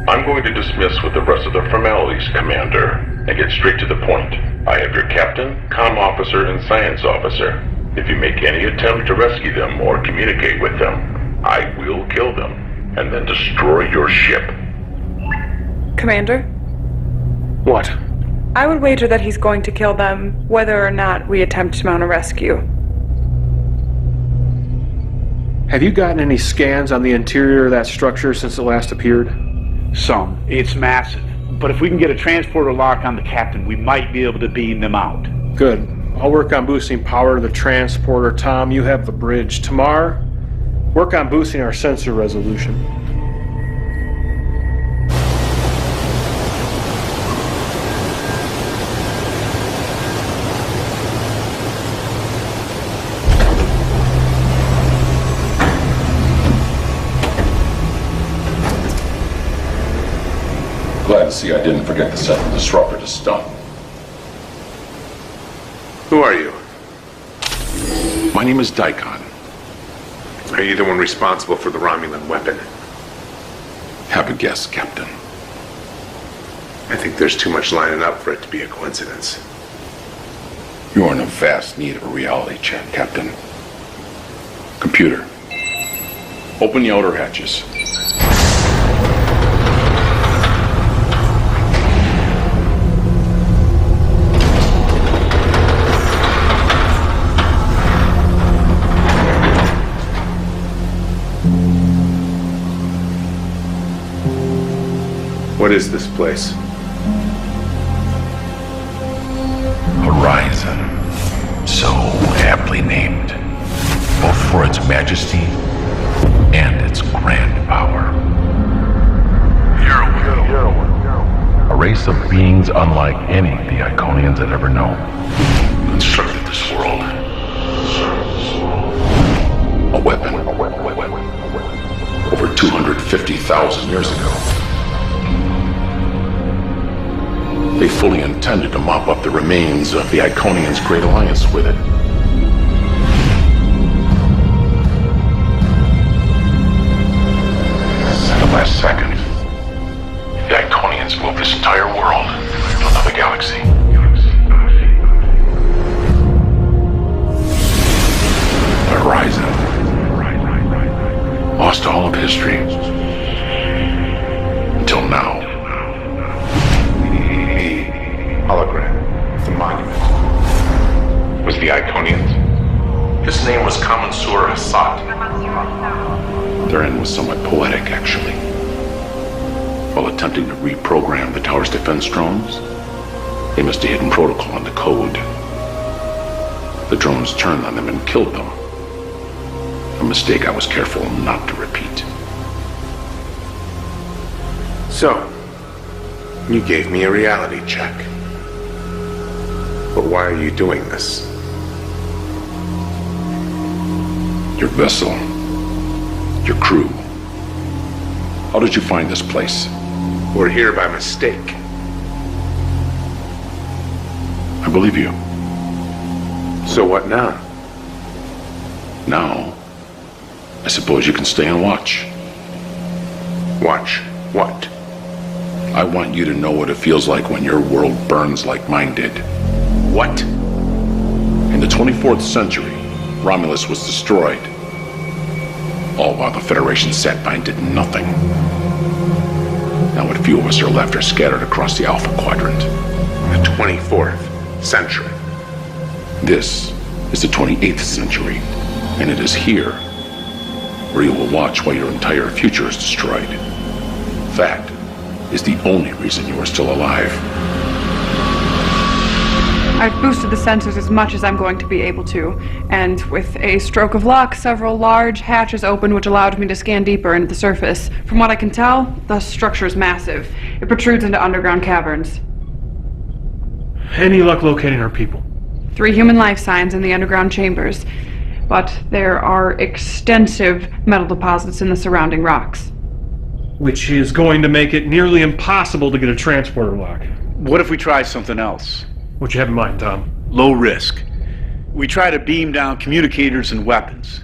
I'm going to dismiss with the rest of the formalities, Commander, and get straight to the point. I have your captain, comm officer, and science officer. If you make any attempt to rescue them or communicate with them, I will kill them, and then destroy your ship. Commander? What? I would wager that he's going to kill them, whether or not we attempt to mount a rescue. Have you gotten any scans on the interior of that structure since it last appeared? Some. It's massive. But if we can get a transporter lock on the captain, we might be able to beam them out. Good. I'll work on boosting power to the transporter. Tom, you have the bridge. Tamar, work on boosting our sensor resolution. Glad to see I didn't forget to set the disruptor to stun. Who are you? My name is Daikon. Are you the one responsible for the Romulan weapon? Have a guess, Captain. I think there's too much lining up for it to be a coincidence. You're in a vast need of a reality check, Captain. Computer, open the outer hatches. What is this place? Horizon. So aptly named, both for its majesty and its grand power. A race of beings unlike any the Iconians had ever known. Constructed this world. A weapon. Over 250,000 years ago. They fully intended to mop up the remains of the Iconians' Great Alliance with it. At the last second, the Iconians moved this entire world to another galaxy. The Horizon lost all of history until now. Hologram. The monument. Was the Iconians? His name was Kamensur Hassat. Their end was somewhat poetic, actually. While attempting to reprogram the tower's defense drones, they missed a hidden protocol in the code. The drones turned on them and killed them. A mistake I was careful not to repeat. So, you gave me a reality check. But why are you doing this? Your vessel. Your crew. How did you find this place? We're here by mistake. I believe you. So what now? Now, I suppose you can stay and watch. Watch what? I want you to know what it feels like when your world burns like mine did. What? In the 24th century, Romulus was destroyed. All while the Federation sat by and did nothing. Now what few of us are left are scattered across the Alpha Quadrant. The 24th century. This is the 28th century, and it is here where you will watch while your entire future is destroyed. That is the only reason you are still alive. I've boosted the sensors as much as I'm going to be able to, and with a stroke of luck, several large hatches opened which allowed me to scan deeper into the surface. From what I can tell, the structure is massive. It protrudes into underground caverns. Any luck locating our people? 3 human life signs in the underground chambers, but there are extensive metal deposits in the surrounding rocks. Which is going to make it nearly impossible to get a transporter lock. What if we try something else? What you have in mind, Tom? Low risk. We try to beam down communicators and weapons.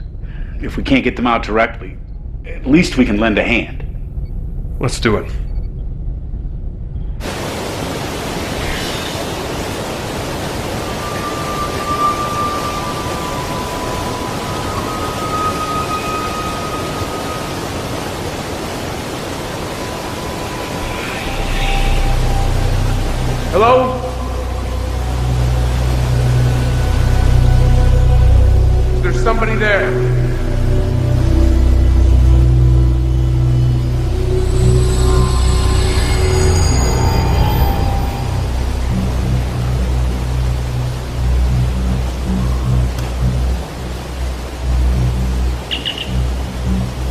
If we can't get them out directly, at least we can lend a hand. Let's do it. Hello? Is there somebody there?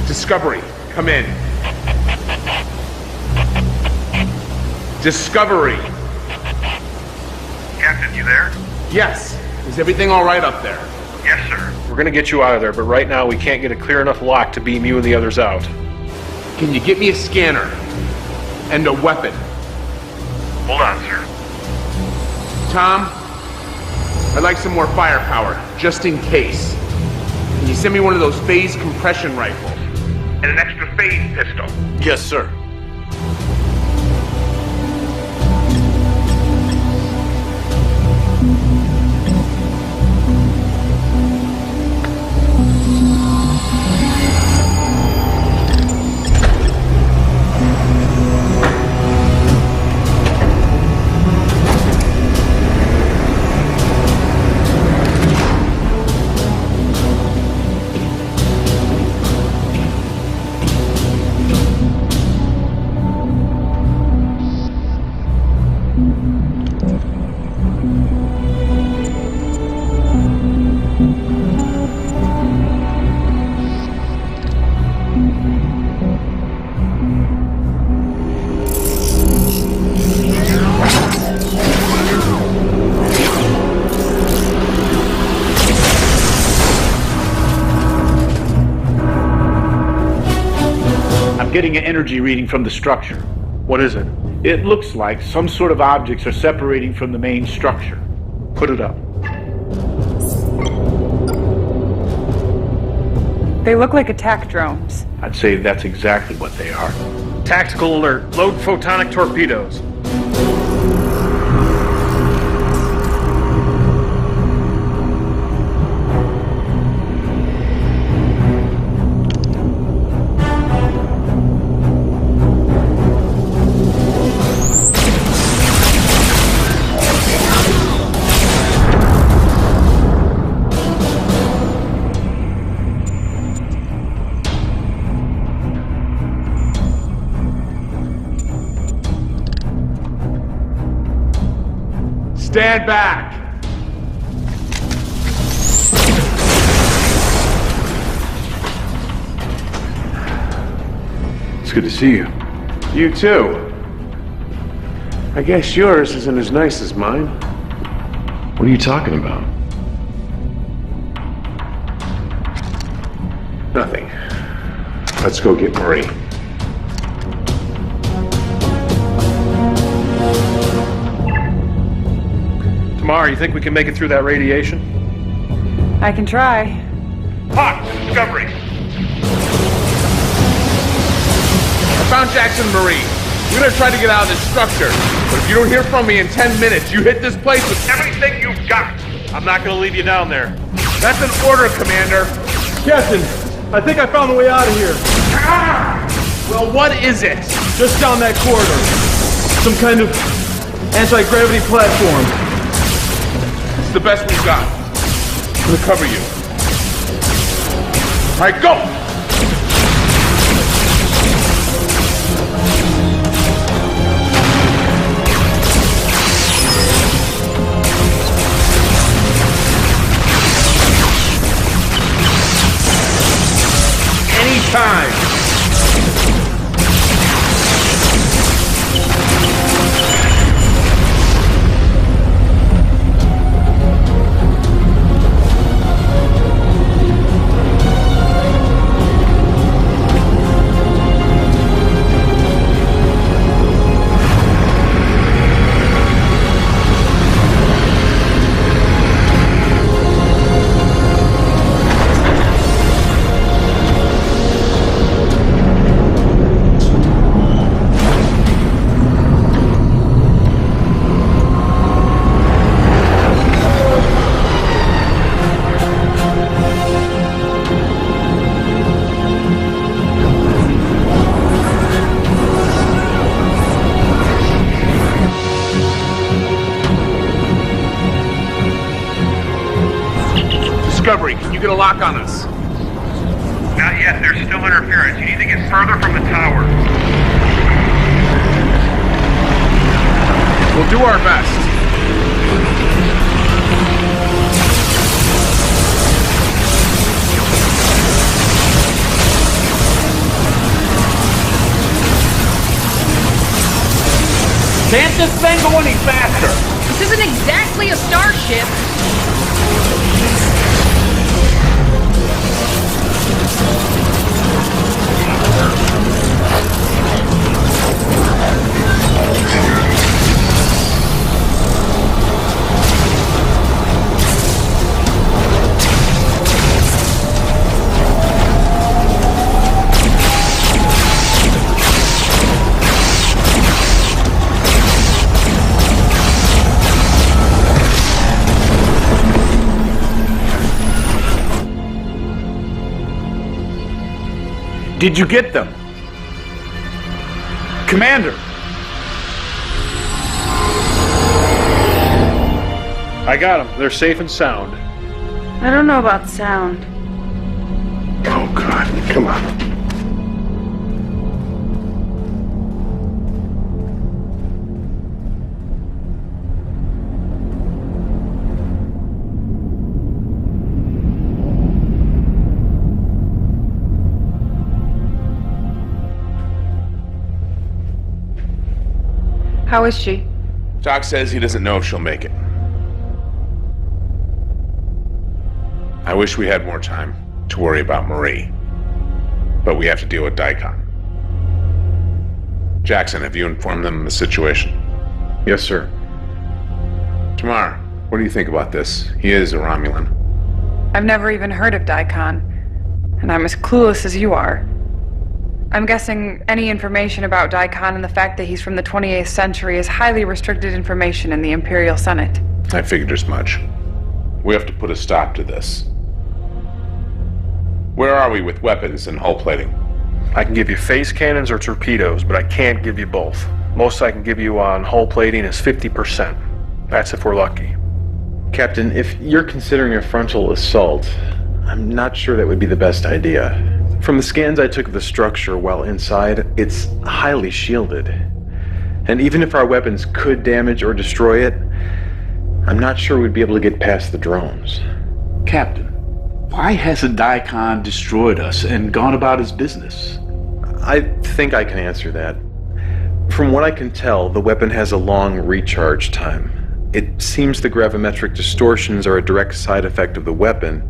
Discovery, come in. Discovery. Captain, you there? Yes. Is everything all right up there? Yes, sir. We're gonna get you out of there, but right now we can't get a clear enough lock to beam you and the others out. Can you get me a scanner? And a weapon? Hold on, sir. Tom, I'd like some more firepower, just in case. Can you send me one of those phase compression rifles? And an extra phase pistol. Yes, sir. Getting an energy reading from the structure. What is it? It looks like some sort of objects are separating from the main structure. Put it up. They look like attack drones. I'd say that's exactly what they are. Tactical alert. Load photonic torpedoes. Stand back! It's good to see you. You too. I guess yours isn't as nice as mine. What are you talking about? Nothing. Let's go get Marie. Tamar, you think we can make it through that radiation? I can try. Hawk, Discovery. I found Jackson and Marie. We're gonna try to get out of this structure. But if you don't hear from me in 10 minutes, you hit this place with Everything you've got. I'm not gonna leave you down there. That's an order, Commander. Captain, I think I found the way out of here. Well, what is it? Just down that corridor. Some kind of anti-gravity platform. It's the best we've got. I'm gonna cover you. All right, go! Anytime. Discovery, can you get a lock on us? Not yet. There's still interference. You need to get further from the tower. We'll do our best. Can't this thing go any faster? This isn't exactly a starship. Did you get them? Commander! I got them. They're safe and sound. I don't know about sound. Oh, God. Come on. How is she? Doc says he doesn't know if she'll make it. I wish we had more time to worry about Marie. But we have to deal with Daikon. Jackson, have you informed them of the situation? Yes, sir. Tamar, what do you think about this? He is a Romulan. I've never even heard of Daikon, and I'm as clueless as you are. I'm guessing any information about Daikon and the fact that he's from the 28th century is highly restricted information in the Imperial Senate. I figured as much. We have to put a stop to this. Where are we with weapons and hull plating? I can give you phase cannons or torpedoes, but I can't give you both. Most I can give you on hull plating is 50%. That's if we're lucky. Captain, if you're considering a frontal assault, I'm not sure that would be the best idea. From the scans I took of the structure while inside, it's highly shielded. And even if our weapons could damage or destroy it, I'm not sure we'd be able to get past the drones. Captain, why hasn't Daikon destroyed us and gone about his business? I think I can answer that. From what I can tell, the weapon has a long recharge time. It seems the gravimetric distortions are a direct side effect of the weapon,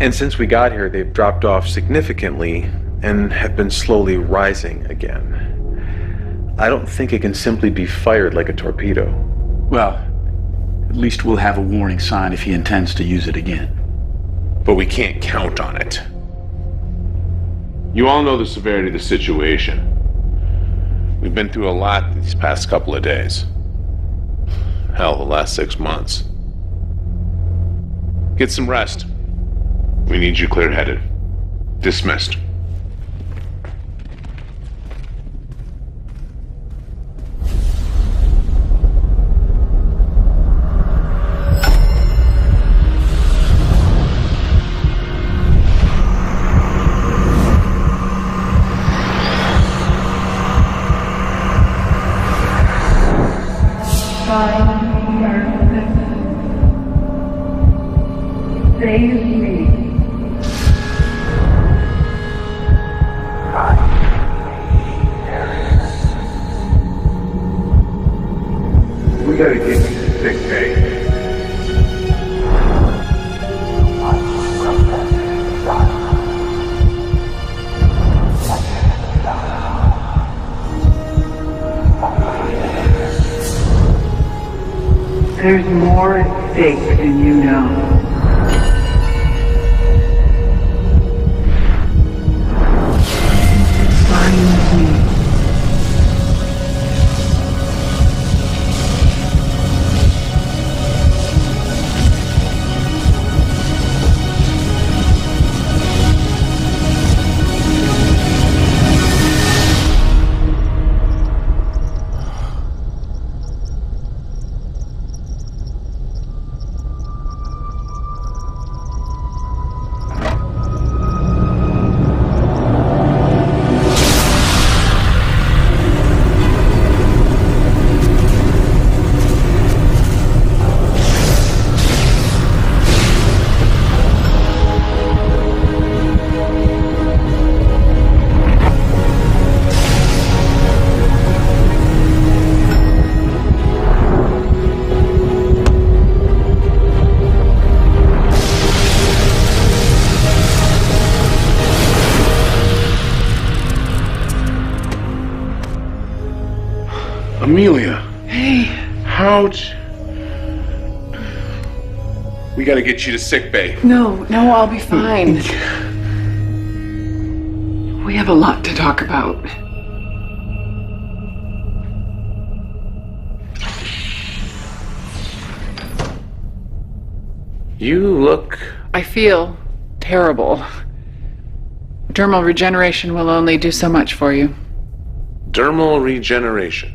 and since we got here, they've dropped off significantly and have been slowly rising again. I don't think it can simply be fired like a torpedo. Well, At least we'll have a warning sign if he intends to use it again. But we can't count on it. You all know the severity of the situation. We've been through a lot these past couple of days. Hell, the last 6 months. Get some rest. We need you clear-headed. Dismissed. Save me. We gotta get you to sick bay. There's more at stake than you know. Amelia. Hey. Ouch. We gotta get you to sick bay. No, I'll be fine. We have a lot to talk about. You look... I feel terrible. Dermal regeneration will only do so much for you. Dermal regeneration.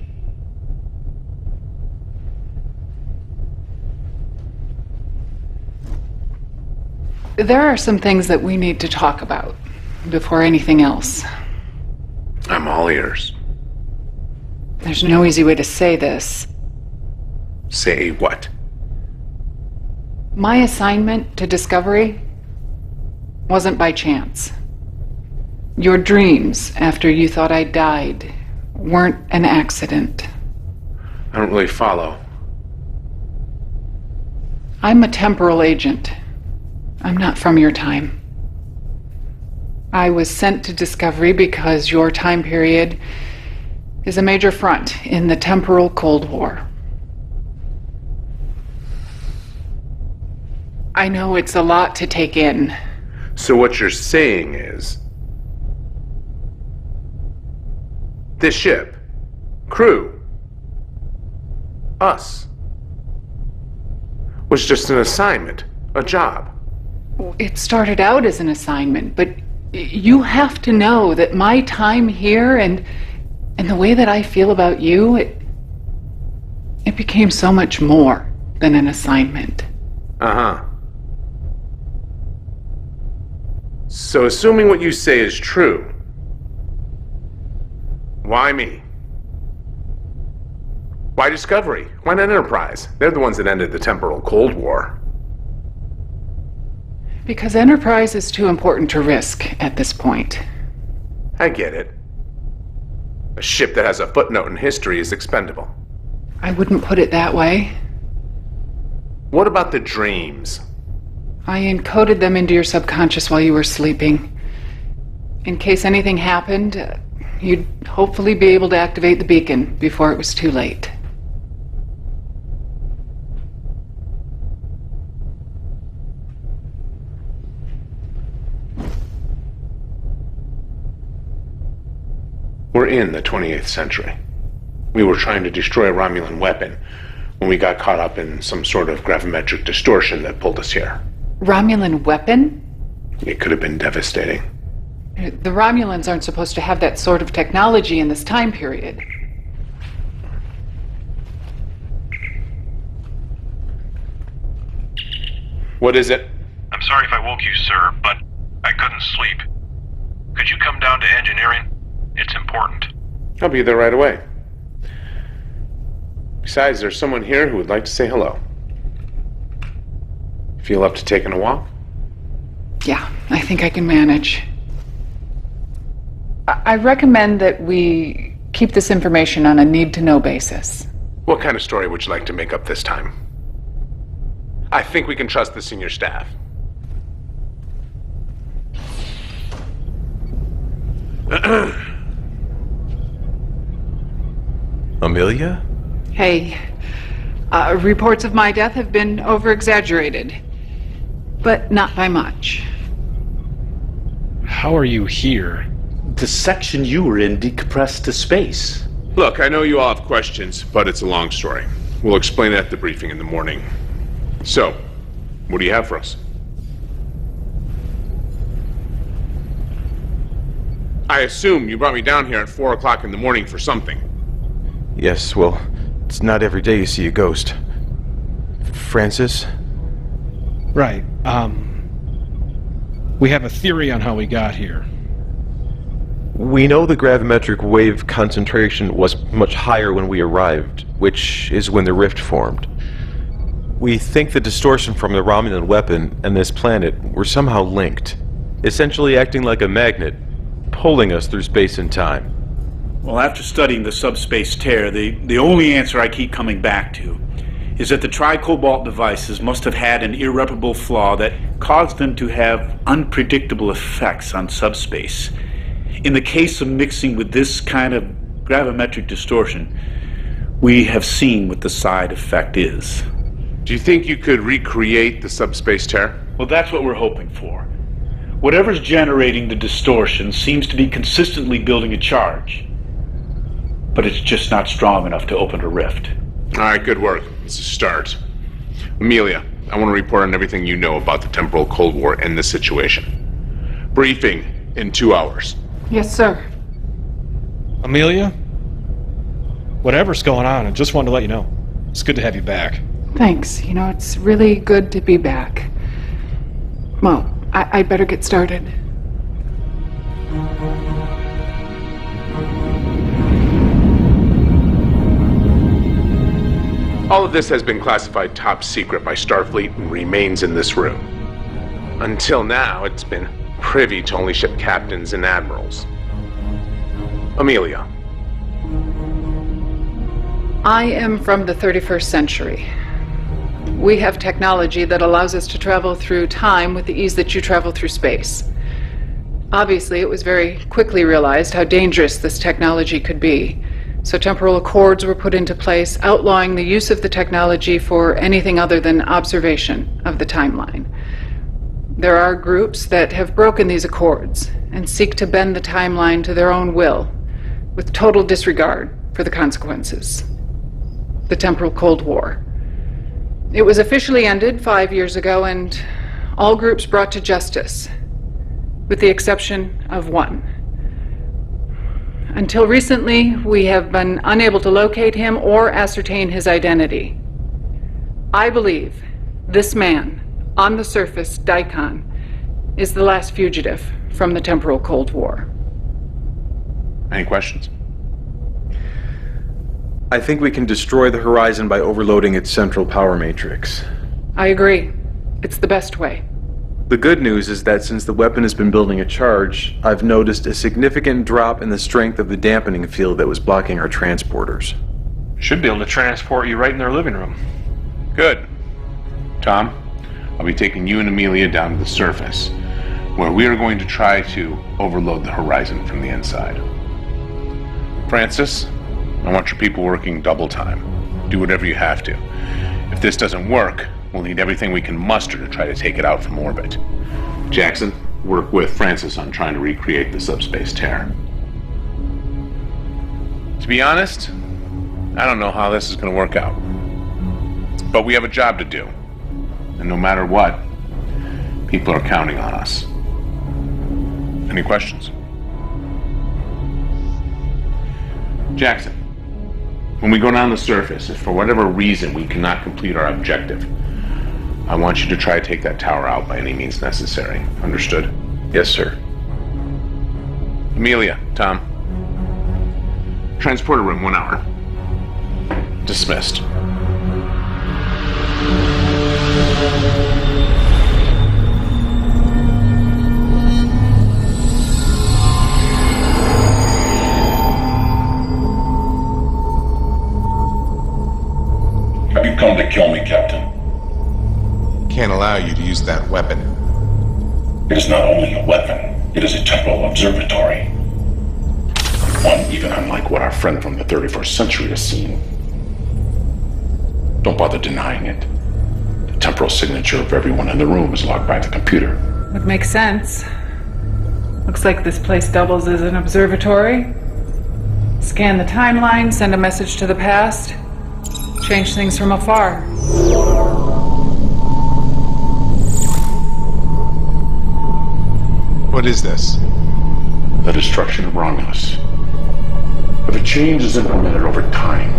There are some things that we need to talk about before anything else. I'm all ears. There's no easy way to say this. Say what? My assignment to Discovery wasn't by chance. Your dreams after you thought I died weren't an accident. I don't really follow. I'm a temporal agent. I'm not from your time. I was sent to Discovery because your time period is a major front in the temporal Cold War. I know it's a lot to take in. So what you're saying is... this ship, crew, us, was just an assignment, a job. It started out as an assignment, but you have to know that my time here and the way that I feel about you, it became so much more than an assignment. Uh-huh. So assuming what you say is true, why me? Why Discovery? Why not Enterprise? They're the ones that ended the temporal Cold War. Because Enterprise is too important to risk at this point. I get it. A ship that has a footnote in history is expendable. I wouldn't put it that way. What about the dreams? I encoded them into your subconscious while you were sleeping. In case anything happened, you'd hopefully be able to activate the beacon before it was too late. We're in the 28th century. We were trying to destroy a Romulan weapon when we got caught up in some sort of gravimetric distortion that pulled us here. Romulan weapon? It could have been devastating. The Romulans aren't supposed to have that sort of technology in this time period. What is it? I'm sorry if I woke you, sir, but I couldn't sleep. Could you come down to engineering? It's important. I'll be there right away. Besides, there's someone here who would like to say hello. Feel up to taking a walk? Yeah, I think I can manage. I recommend that we keep this information on a need-to-know basis. What kind of story would you like to make up this time? I think we can trust the senior staff. Amelia? Hey, reports of my death have been over-exaggerated, but not by much. How are you here? The section you were in decompressed to space. Look, I know you all have questions, but it's a long story. We'll explain it at the briefing in the morning. So, what do you have for us? I assume you brought me down here at 4 o'clock in the morning for something. Yes, well, it's not every day you see a ghost. Francis? Right, we have a theory on how we got here. We know the gravimetric wave concentration was much higher when we arrived, which is when the rift formed. We think the distortion from the Romulan weapon and this planet were somehow linked, essentially acting like a magnet, pulling us through space and time. Well, after studying the subspace tear, the only answer I keep coming back to is that the tricobalt devices must have had an irreparable flaw that caused them to have unpredictable effects on subspace. In the case of mixing with this kind of gravimetric distortion, we have seen what the side effect is. Do you think you could recreate the subspace tear? Well, that's what we're hoping for. Whatever's generating the distortion seems to be consistently building a charge, but it's just not strong enough to open a rift. All right, good work. It's a start. Amelia, I want to report on everything you know about the temporal Cold War and this situation. Briefing in 2 hours. Yes, sir. Amelia? Whatever's going on, I just wanted to let you know. It's good to have you back. Thanks. You know, it's really good to be back. Well, I'd better get started. All of this has been classified top secret by Starfleet and remains in this room. Until now, it's been privy to only ship captains and admirals. Amelia. I am from the 31st century. We have technology that allows us to travel through time with the ease that you travel through space. Obviously, it was very quickly realized how dangerous this technology could be, so temporal accords were put into place outlawing the use of the technology for anything other than observation of the timeline. There are groups that have broken these accords and seek to bend the timeline to their own will, with total disregard for the consequences. The temporal Cold War. It was officially ended 5 years ago, and all groups brought to justice, with the exception of one. Until recently, we have been unable to locate him or ascertain his identity. I believe this man, on the surface, Daikon, is the last fugitive from the temporal Cold War. Any questions? I think we can destroy the Horizon by overloading its central power matrix. I agree. It's the best way. The good news is that since the weapon has been building a charge, I've noticed a significant drop in the strength of the dampening field that was blocking our transporters. Should be able to transport you right in their living room. Good. Tom, I'll be taking you and Amelia down to the surface, where we are going to try to overload the Horizon from the inside. Francis, I want your people working double time. Do whatever you have to. If this doesn't work, we'll need everything we can muster to try to take it out from orbit. Jackson, work with Francis on trying to recreate the subspace tear. To be honest, I don't know how this is going to work out. But we have a job to do. And no matter what, people are counting on us. Any questions? Jackson, when we go down the surface, if for whatever reason we cannot complete our objective, I want you to try to take that tower out by any means necessary. Understood? Yes, sir. Amelia, Tom. Transporter room, 1 hour. Dismissed. Have you come to kill me, Captain? Can't allow you to use that weapon. It is not only a weapon, it is a temporal observatory. One even unlike what our friend from the 31st century has seen. Don't bother denying it. The temporal signature of everyone in the room is logged by the computer. Would make sense. Looks like this place doubles as an observatory. Scan the timeline, send a message to the past, change things from afar. What is this? The destruction of Romulus. If a change is implemented over time,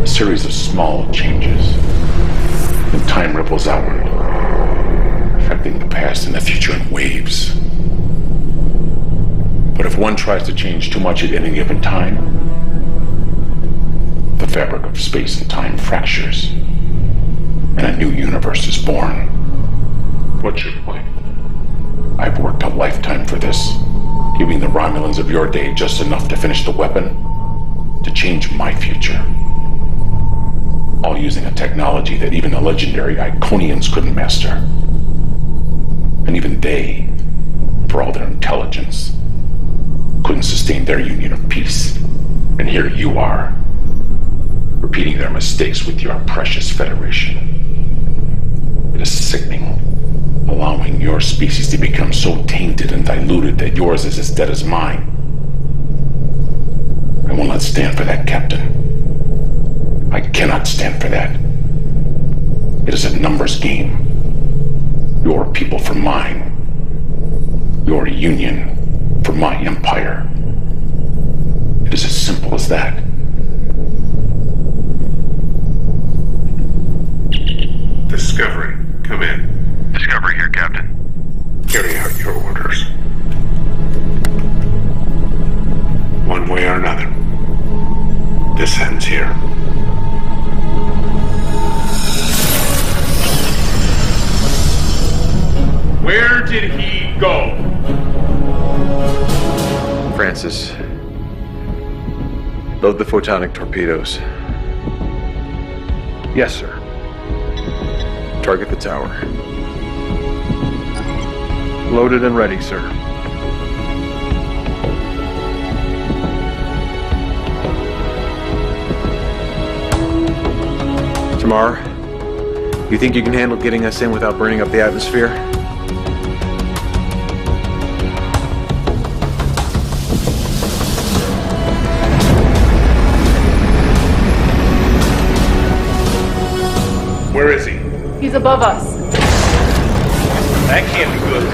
a series of small changes, then time ripples outward, affecting the past and the future in waves. But if one tries to change too much at any given time, the fabric of space and time fractures, and a new universe is born. What's your point? I've worked a lifetime for this, giving the Romulans of your day just enough to finish the weapon, to change my future. All using a technology that even the legendary Iconians couldn't master. And even they, for all their intelligence, couldn't sustain their union of peace. And here you are, repeating their mistakes with your precious Federation. It is sickening, allowing your species to become so tainted and diluted that yours is as dead as mine. I will not stand for that, Captain. I cannot stand for that. It is a numbers game. Your people for mine. Your union for my empire. It is as simple as that. Discovery, come in. Discovery here, Captain. Carry out your orders. One way or another, this ends here. Where did he go? Francis, load the photonic torpedoes. Yes, sir. Target the tower. Loaded and ready, sir. Tamar, you think you can handle getting us in without burning up the atmosphere? Where is he? He's above us. That can't be good.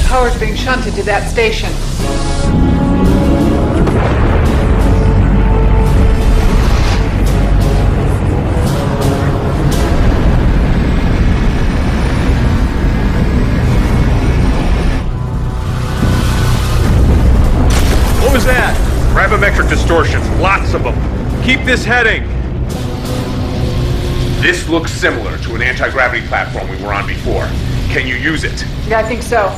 Power's being shunted to that station. What was that? Gravimetric distortions, lots of them. Keep this heading. This looks similar to an anti-gravity platform we were on before. Can you use it? Yeah, I think so.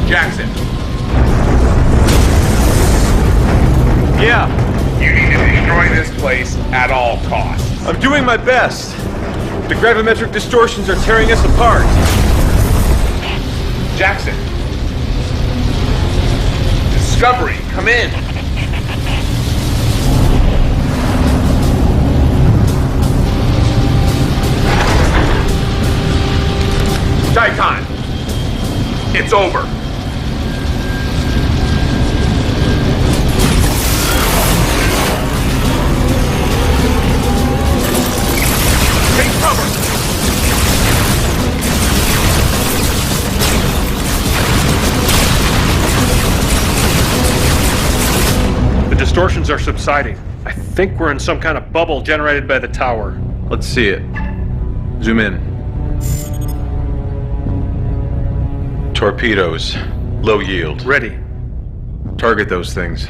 Jackson. Yeah. You need to destroy this place at all costs. I'm doing my best. The gravimetric distortions are tearing us apart. Jackson. Discovery, come in. Daikon. It's over. Take cover. The distortions are subsiding. I think we're in some kind of bubble generated by the tower. Let's see it. Zoom in. Torpedoes. Low yield. Ready. Target those things.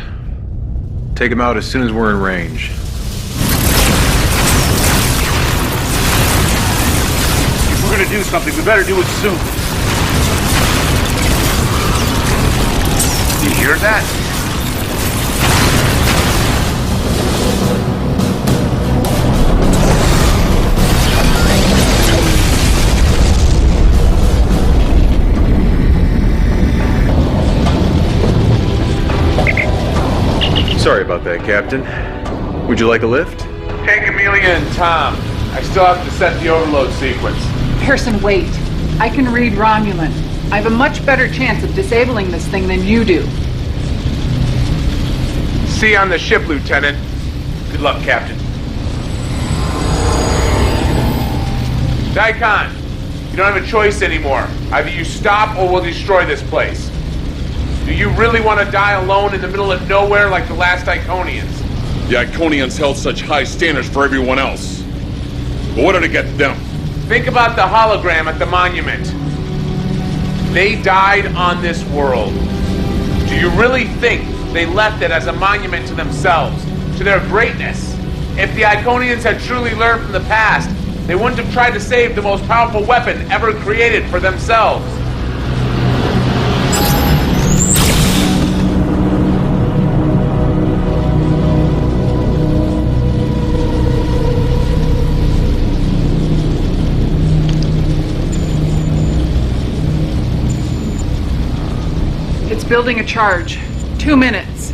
Take them out as soon as we're in range. If we're gonna do something, we better do it soon. You hear that? Sorry about that, Captain. Would you like a lift? Take Amelia and Tom. I still have to set the overload sequence. Pearson, wait. I can read Romulan. I have a much better chance of disabling this thing than you do. See you on the ship, Lieutenant. Good luck, Captain. Daikon, you don't have a choice anymore. Either you stop or we'll destroy this place. Do you really want to die alone in the middle of nowhere like the last Iconians? The Iconians held such high standards for everyone else. But what did it get them? Think about the hologram at the monument. They died on this world. Do you really think they left it as a monument to themselves, to their greatness? If the Iconians had truly learned from the past, they wouldn't have tried to save the most powerful weapon ever created for themselves. It's building a charge. 2 minutes.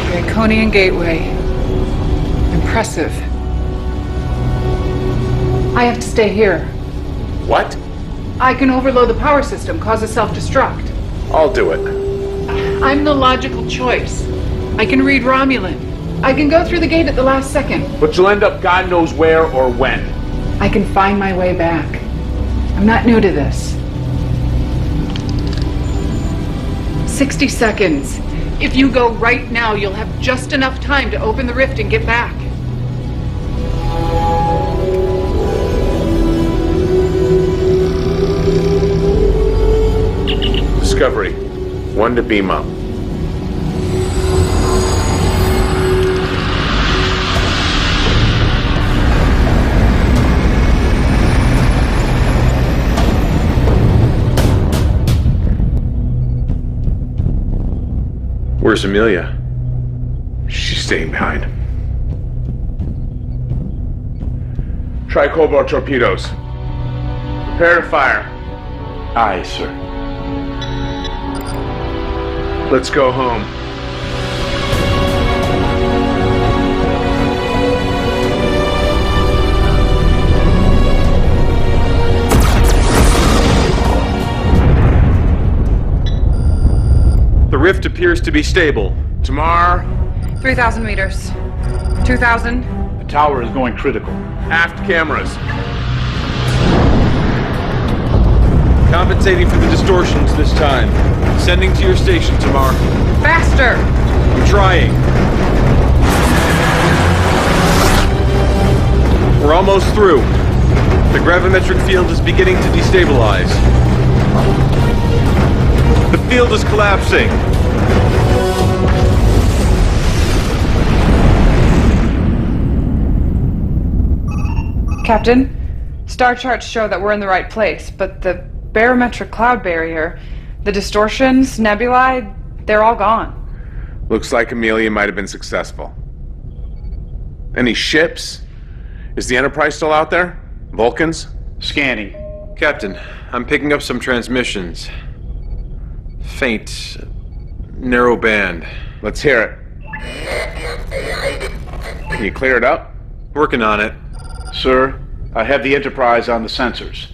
The Iconian Gateway. Impressive. I have to stay here. What? I can overload the power system, cause a self-destruct. I'll do it. I'm the logical choice. I can read Romulan. I can go through the gate at the last second. But you'll end up God knows where or when. I can find my way back. I'm not new to this. 60 seconds. If you go right now, you'll have just enough time to open the rift and get back. Discovery. 1 to beam up. Where's Amelia? She's staying behind. Try cobalt torpedoes. Prepare to fire. Aye, sir. Let's go home. The rift appears to be stable. Tamar. 3,000 meters. 2,000. The tower is going critical. Aft cameras. Compensating for the distortions this time. Sending to your station, Tamar. Faster! I'm trying. We're almost through. The gravimetric field is beginning to destabilize. The field is collapsing. Captain, star charts show that we're in the right place, but the barometric cloud barrier, The distortions, nebulae, they're all gone. Looks like Amelia might have been successful. Any ships? Is the Enterprise still out there? Vulcans? Scanning. Captain, I'm picking up some transmissions. Faint, narrow band. Let's hear it. Can you clear it up? Working on it. Sir, I have the Enterprise on the sensors.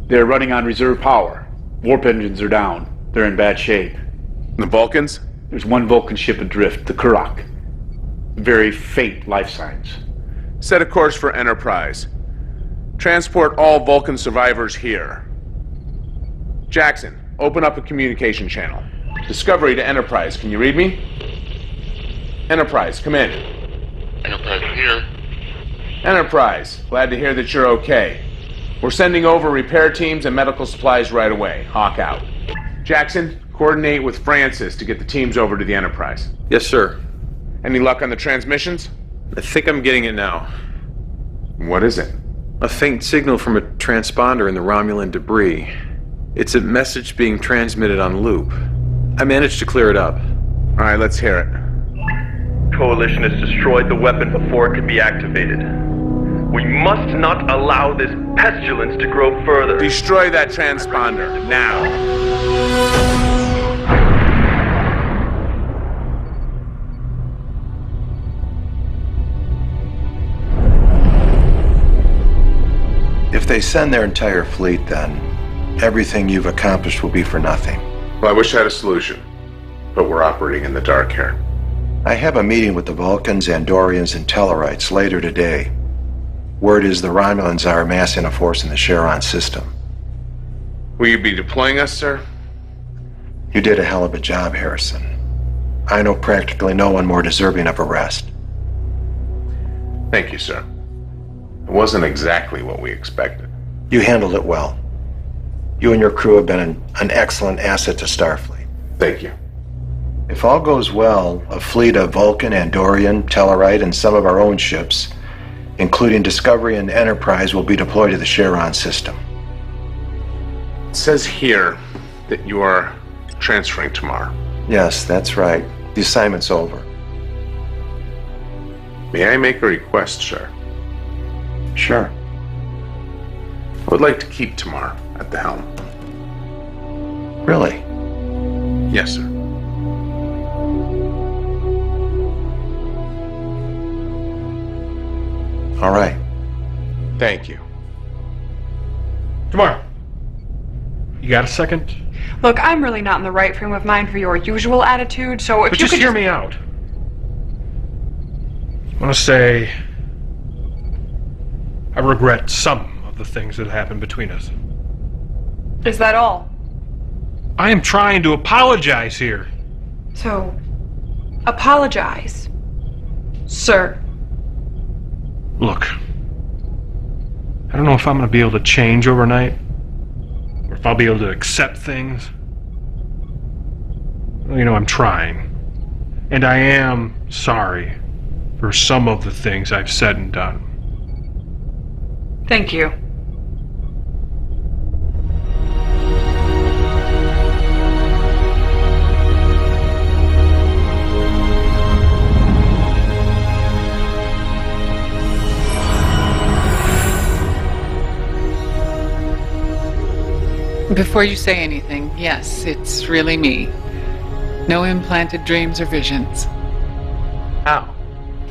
They're running on reserve power. Warp engines are down. They're in bad shape. The Vulcans? There's one Vulcan ship adrift, the Kurok. Very faint life signs. Set a course for Enterprise. Transport all Vulcan survivors here. Jackson, open up a communication channel. Discovery to Enterprise, can you read me? Enterprise, come in. Enterprise here. Enterprise, glad to hear that you're okay. We're sending over repair teams and medical supplies right away. Hawk out. Jackson, coordinate with Francis to get the teams over to the Enterprise. Yes, sir. Any luck on the transmissions? I think I'm getting it now. What is it? A faint signal from a transponder in the Romulan debris. It's a message being transmitted on loop. I managed to clear it up. All right, let's hear it. Coalition has destroyed the weapon before it can be activated. We must not allow this pestilence to grow further. Destroy that transponder, now. If they send their entire fleet, then everything you've accomplished will be for nothing. Well, I wish I had a solution, but we're operating in the dark here. I have a meeting with the Vulcans, Andorians, and Tellarites later today. Word is the Romulans are amassing a force in the Charon system. Will you be deploying us, sir? You did a hell of a job, Harrison. I know practically no one more deserving of a rest. Thank you, sir. It wasn't exactly what we expected. You handled it well. You and your crew have been an excellent asset to Starfleet. Thank you. If all goes well, a fleet of Vulcan, Andorian, Tellarite, and some of our own ships, including Discovery and Enterprise, will be deployed to the Charon system. It says here that you are transferring tomorrow. Yes, that's right. The assignment's over. May I make a request, sir? Sure. I would like to keep Tamar at the helm. Really? Yes, sir. All right. Thank you. Tomorrow. You got a second? Look, I'm really not in the right frame of mind for your usual attitude, so if But you just could hear me out. I want to say I regret some of the things that happened between us. Is that all? I am trying to apologize here. So, apologize, sir. Look, I don't know if I'm going to be able to change overnight, or if I'll be able to accept things. Well, you know, I'm trying. And I am sorry for some of the things I've said and done. Thank you. Before you say anything, yes, it's really me. No implanted dreams or visions. How?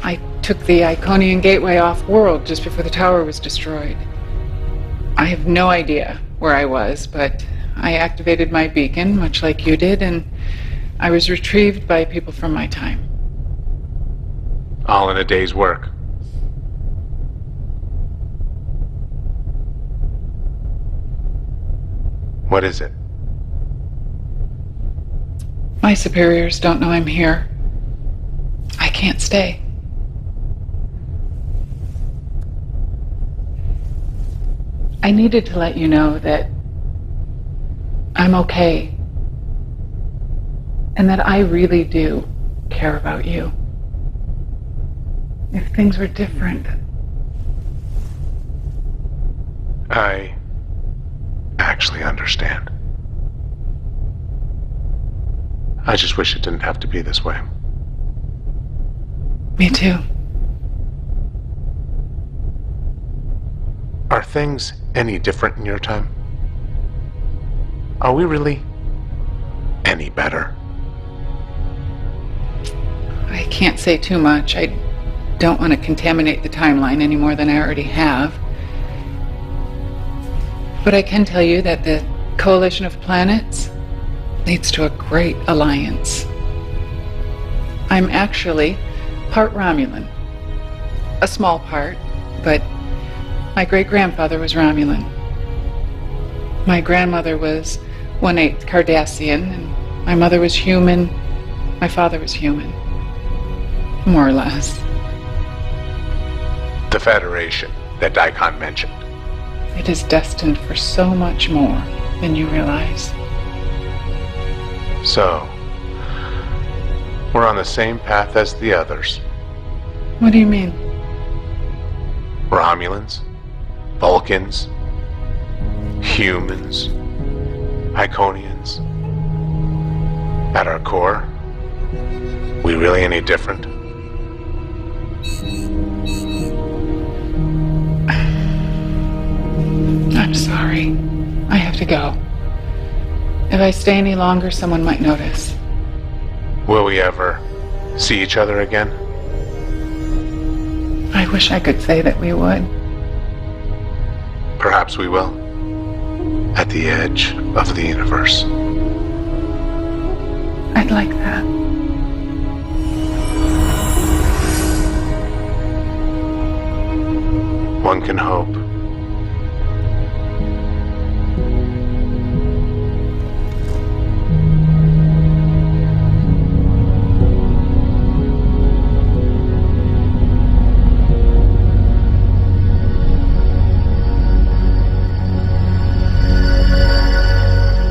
I took the Iconian Gateway off-world just before the tower was destroyed. I have no idea where I was, but I activated my beacon, much like you did, and I was retrieved by people from my time. All in a day's work. What is it? My superiors don't know I'm here. I can't stay. I needed to let you know that I'm okay. And that I really do care about you. If things were different. I actually understand. I just wish it didn't have to be this way. Me too. Are things any different in your time? Are we really any better? I can't say too much. I don't want to contaminate the timeline any more than I already have. But I can tell you that the coalition of planets leads to a great alliance. I'm actually part Romulan. A small part, but my great-grandfather was Romulan. My grandmother was 1/8 Cardassian, and my mother was human. My father was human. More or less. The Federation that Daikon mentioned. It is destined for so much more than you realize. So, we're on the same path as the others. What do you mean? Romulans, Vulcans, humans, Iconians. At our core, we really any different? I'm sorry. I have to go. If I stay any longer, someone might notice. Will we ever see each other again? I wish I could say that we would. Perhaps we will. At the edge of the universe. I'd like that. One can hope.